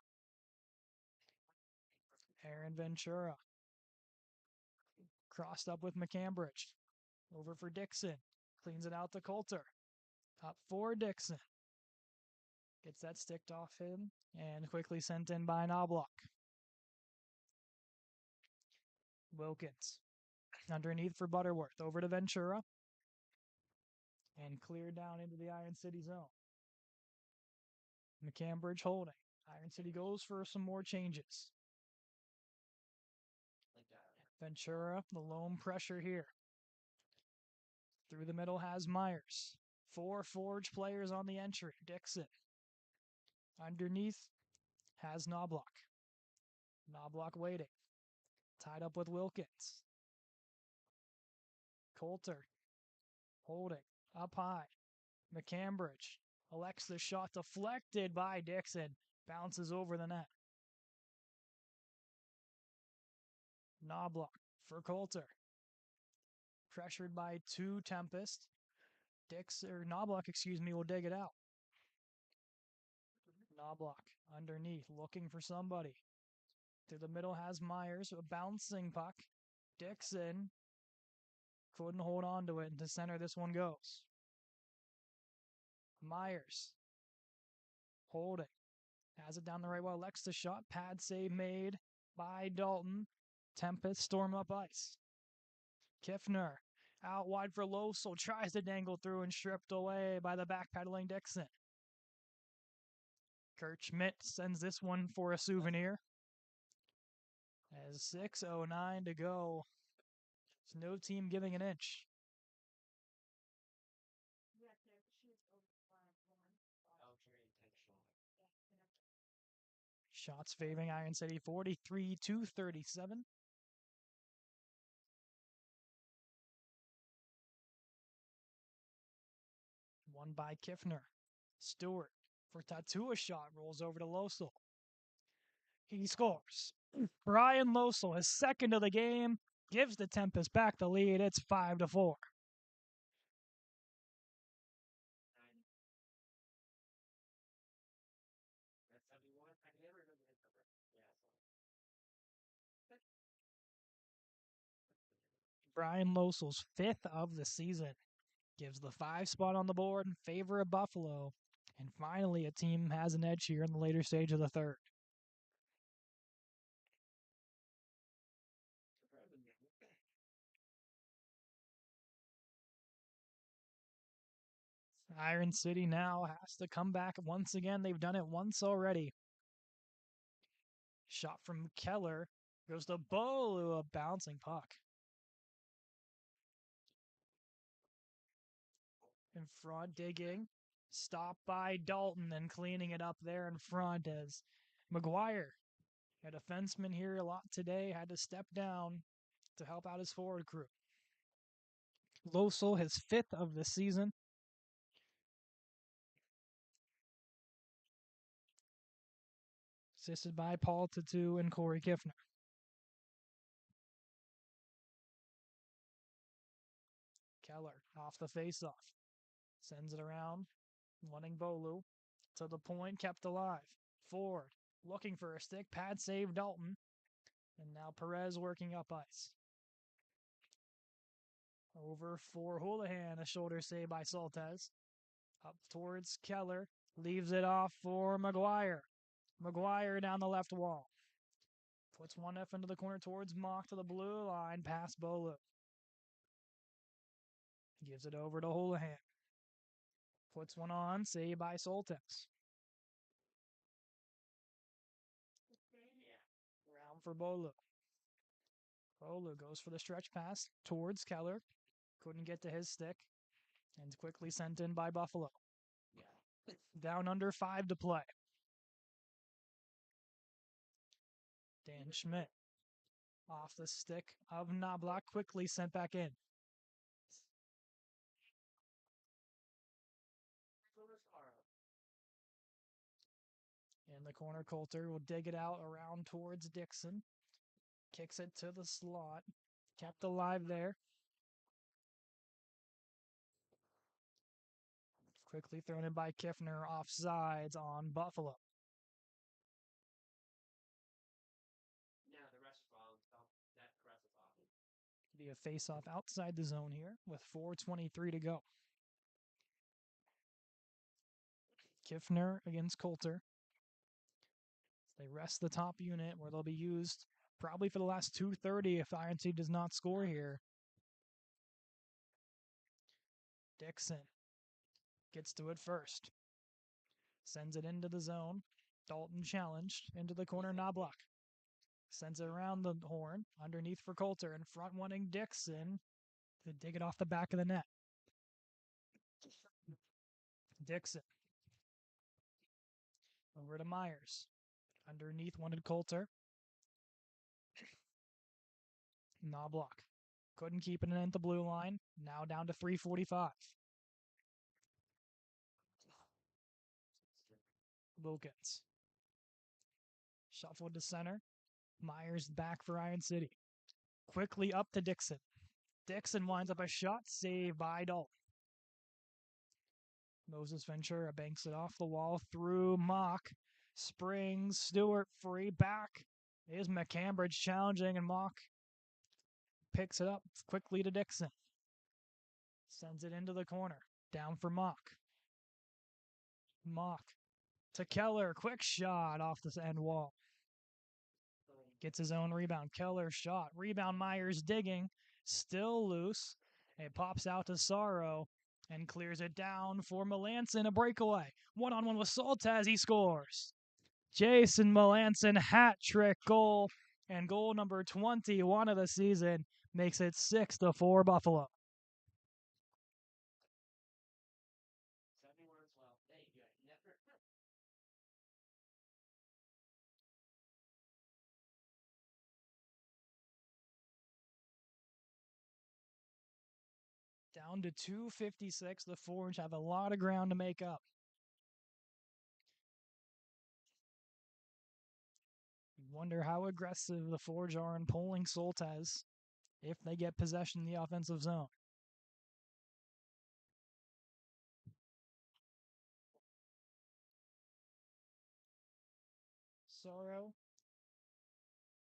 Aaron Ventura. Crossed up with McCambridge. Over for Dixon. Cleans it out to Coulter. Up for Dixon. Gets that sticked off him and quickly sent in by Knobloch. Wilkins. Underneath for Butterworth. Over to Ventura. And cleared down into the Iron City zone. McCambridge holding. Iron City goes for some more changes. Ventura, the lone pressure here. Through the middle has Myers. 4 Forge players on the entry. Dixon. Underneath has Knobloch. Knobloch waiting. Tied up with Wilkins. Coulter. Holding. Up high. McCambridge. Elects the shot deflected by Dixon. Bounces over the net. Knobloch for Coulter. Pressured by 2 Tempest. Knobloch, will dig it out. Knobloch underneath, looking for somebody. Through the middle has Myers, a bouncing puck. Dixon couldn't hold on to it, and to center this one goes. Myers holding. Has it down the right wall. Elects the shot. Pad save made by Dalton. Tempest storm up ice. Kiffner out wide for Losel. Tries to dangle through and stripped away by the backpedaling Dixon. Kurt Schmidt sends this one for a souvenir. As 6:09 to go. There's no team giving an inch. Shots favoring Iron City 43-37. Won by Kiffner. Stewart for Tatua shot. Rolls over to Losel. He scores. Brian Losel, his second of the game, gives the Tempest back the lead. It's 5-4. Brian Losel's fifth of the season gives the 5 spot on the board in favor of Buffalo. And finally, a team has an edge here in the later stage of the third. Iron City now has to come back once again. They've done it once already. Shot from Keller goes to Bolu, a bouncing puck. In front, digging. Stopped by Dalton and cleaning it up there in front as McGuire, a defenseman here a lot today, had to step down to help out his forward crew. Losel, his fifth of the season. Assisted by Paul Tattoo and Corey Kiffner. Keller off the faceoff. Sends it around, wanting Bolu. To the point, kept alive. Ford looking for a stick. Pad save Dalton. And now Perez working up ice. Over for Houlihan, a shoulder save by Soltez. Up towards Keller. Leaves it off for McGuire. McGuire down the left wall. Puts one F into the corner towards Mock to the blue line. Past Bolu. Gives it over to Houlihan. Puts one on. Save by Soltez. Round for Bolu. Bolu goes for the stretch pass towards Keller. Couldn't get to his stick. And quickly sent in by Buffalo. Down under 5 to play. Dan Schmidt off the stick of Knobloch, quickly sent back in. In the corner, Coulter will dig it out around towards Dixon. Kicks it to the slot. Kept alive there. Quickly thrown in by Kiffner, offsides on Buffalo. Be a face-off outside the zone here with 4:23 to go. Kiffner against Coulter. They rest the top unit where they'll be used probably for the last 2:30 if Iron City does not score here. Dixon gets to it first. Sends it into the zone. Dalton challenged into the corner. Knobloch sends it around the horn. Underneath for Coulter. In front wanting Dixon to dig it off the back of the net. Dixon. Over to Myers. Underneath wanted Coulter. Knobloch. Couldn't keep it in at the blue line. Now down to 3:45. Wilkins. Shuffled to center. Myers back for Iron City. Quickly up to Dixon. Dixon winds up a shot saved by Dalton. Moses Ventura banks it off the wall through Mock. Springs, Stewart free back. Is McCambridge challenging, and Mock picks it up quickly to Dixon. Sends it into the corner. Down for Mock. Mock to Keller. Quick shot off the end wall. Gets his own rebound. Keller shot. Rebound Myers digging. Still loose. It pops out to Sorrow and clears it down for Melanson. A breakaway. One-on-one with Soltez. He scores. Jason Melanson hat trick goal. And goal number 21 of the season makes it 6-4 Buffalo. Down to 256. The Forge have a lot of ground to make up. Wonder how aggressive the Forge are in pulling Soltez if they get possession in the offensive zone. Sorrow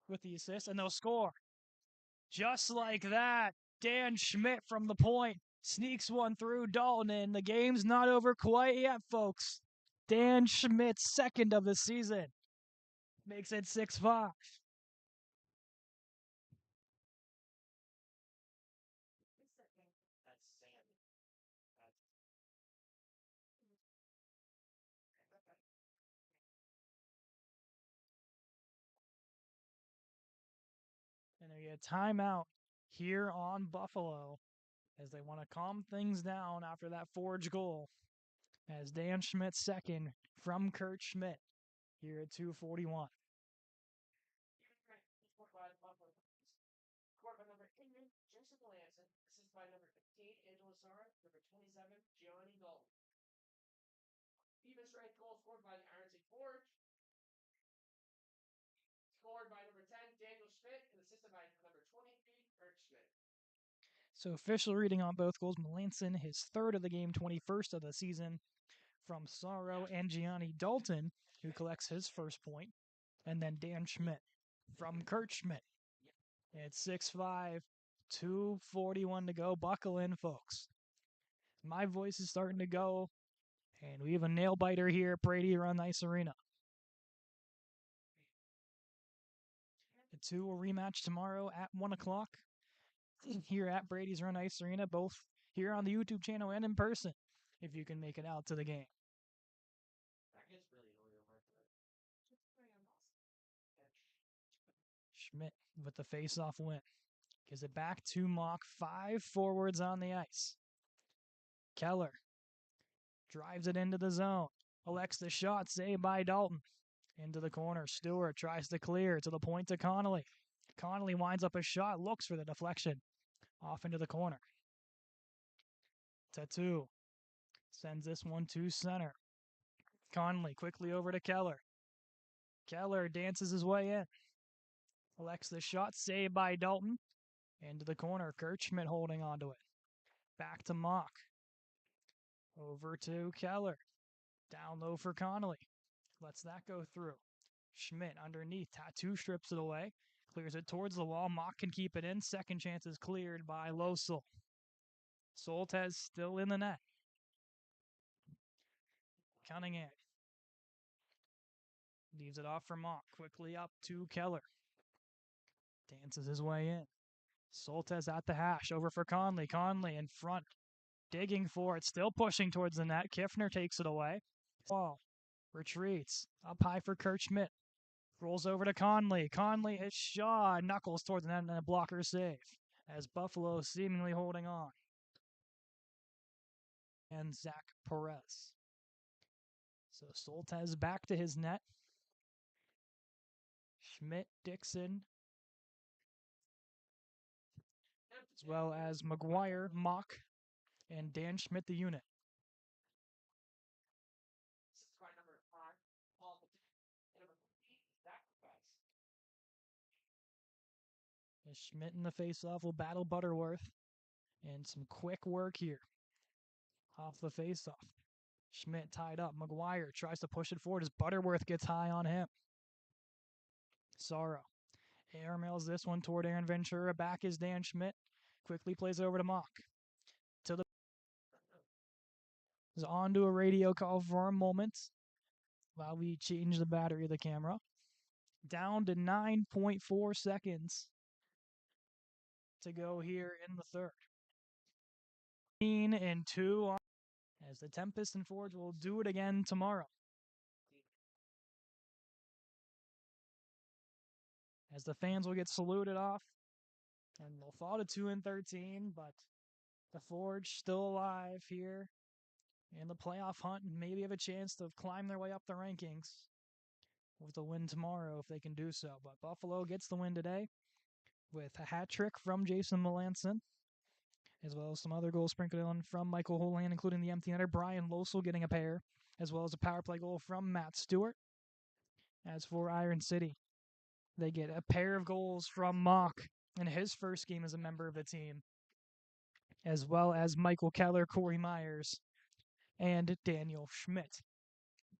with the assist, and they'll score. Just like that, Dan Schmidt from the point sneaks one through Dalton, and the game's not over quite yet, folks. Dan Schmidt's second of the season makes it 6-5. And they get a timeout here on Buffalo as they want to calm things down after that Forge goal. As Dan Schmidt's second from Kurt Schmidt here at 2:41. So official reading on both goals, Melanson, his third of the game, 21st of the season from Sorrow and Gianni Dalton, who collects his first point, and then Dan Schmidt from Kurt Schmidt. It's 6-5, 2:41 to go. Buckle in, folks. My voice is starting to go, and we have a nail biter here at Brady Run Ice Arena. The two will rematch tomorrow at 1 o'clock here at Brady's Run Ice Arena, both here on the YouTube channel and in person, if you can make it out to the game. Schmidt with the face-off win. Gives it back to Mock. 5 forwards on the ice. Keller drives it into the zone. Elects the shot, saved by Dalton. Into the corner. Stewart tries to clear to the point to Connolly. Connolly winds up a shot, looks for the deflection. Off into the corner. Tattoo sends this one to center. Connolly quickly over to Keller. Keller dances his way in. Elects the shot, saved by Dalton. Into the corner. Kurt Schmidt holding onto it. Back to Mock. Over to Keller. Down low for Connolly. Lets that go through. Schmidt underneath. Tattoo strips it away. Clears it towards the wall. Mock can keep it in. Second chance is cleared by Losel. Soltez still in the net. Cunningham leaves it off for Mock. Quickly up to Keller. Dances his way in. Soltez at the hash. Over for Conley. Conley in front. Digging for it. Still pushing towards the net. Kiffner takes it away. Ball. Retreats. Up high for Kurt Schmidt. Rolls over to Conley. Conley hits Shaw. Knuckles towards the net and a blocker save. As Buffalo seemingly holding on. And Zach Perez. So Soltez back to his net. Schmidt, Dixon, as well as McGuire, Mock, and Dan Schmidt, the unit. As Schmidt in the faceoff will battle Butterworth. And some quick work here. Off the faceoff. Schmidt tied up. McGuire tries to push it forward as Butterworth gets high on him. Sorrow. Airmails this one toward Aaron Ventura. Back is Dan Schmidt. Quickly plays it over to Mock. To the is on to a radio call for a moment while we change the battery of the camera. Down to 9.4 seconds to go here in the third. 15-2 as the Tempest and Forge will do it again tomorrow. As the fans will get saluted off, and they'll fall to 2-13, but the Forge still alive here in the playoff hunt and maybe have a chance to climb their way up the rankings with a win tomorrow if they can do so. But Buffalo gets the win today with a hat trick from Jason Melanson, as well as some other goals sprinkled in from Michael Holohan, including the empty netter, Brian Losel getting a pair, as well as a power play goal from Matt Stewart. As for Iron City, they get a pair of goals from Mock in his first game as a member of the team, as well as Michael Keller, Corey Myers, and Daniel Schmidt.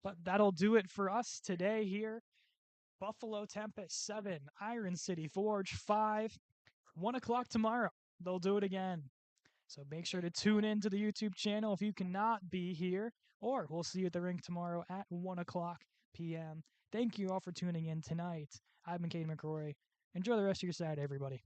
But that'll do it for us today here. Buffalo Tempest 7, Iron City Forge 5. 1 o'clock tomorrow. They'll do it again. So make sure to tune in to the YouTube channel if you cannot be here, or we'll see you at the rink tomorrow at 1 o'clock p.m. Thank you all for tuning in tonight. I've been Caden McCrory. Enjoy the rest of your Saturday, everybody.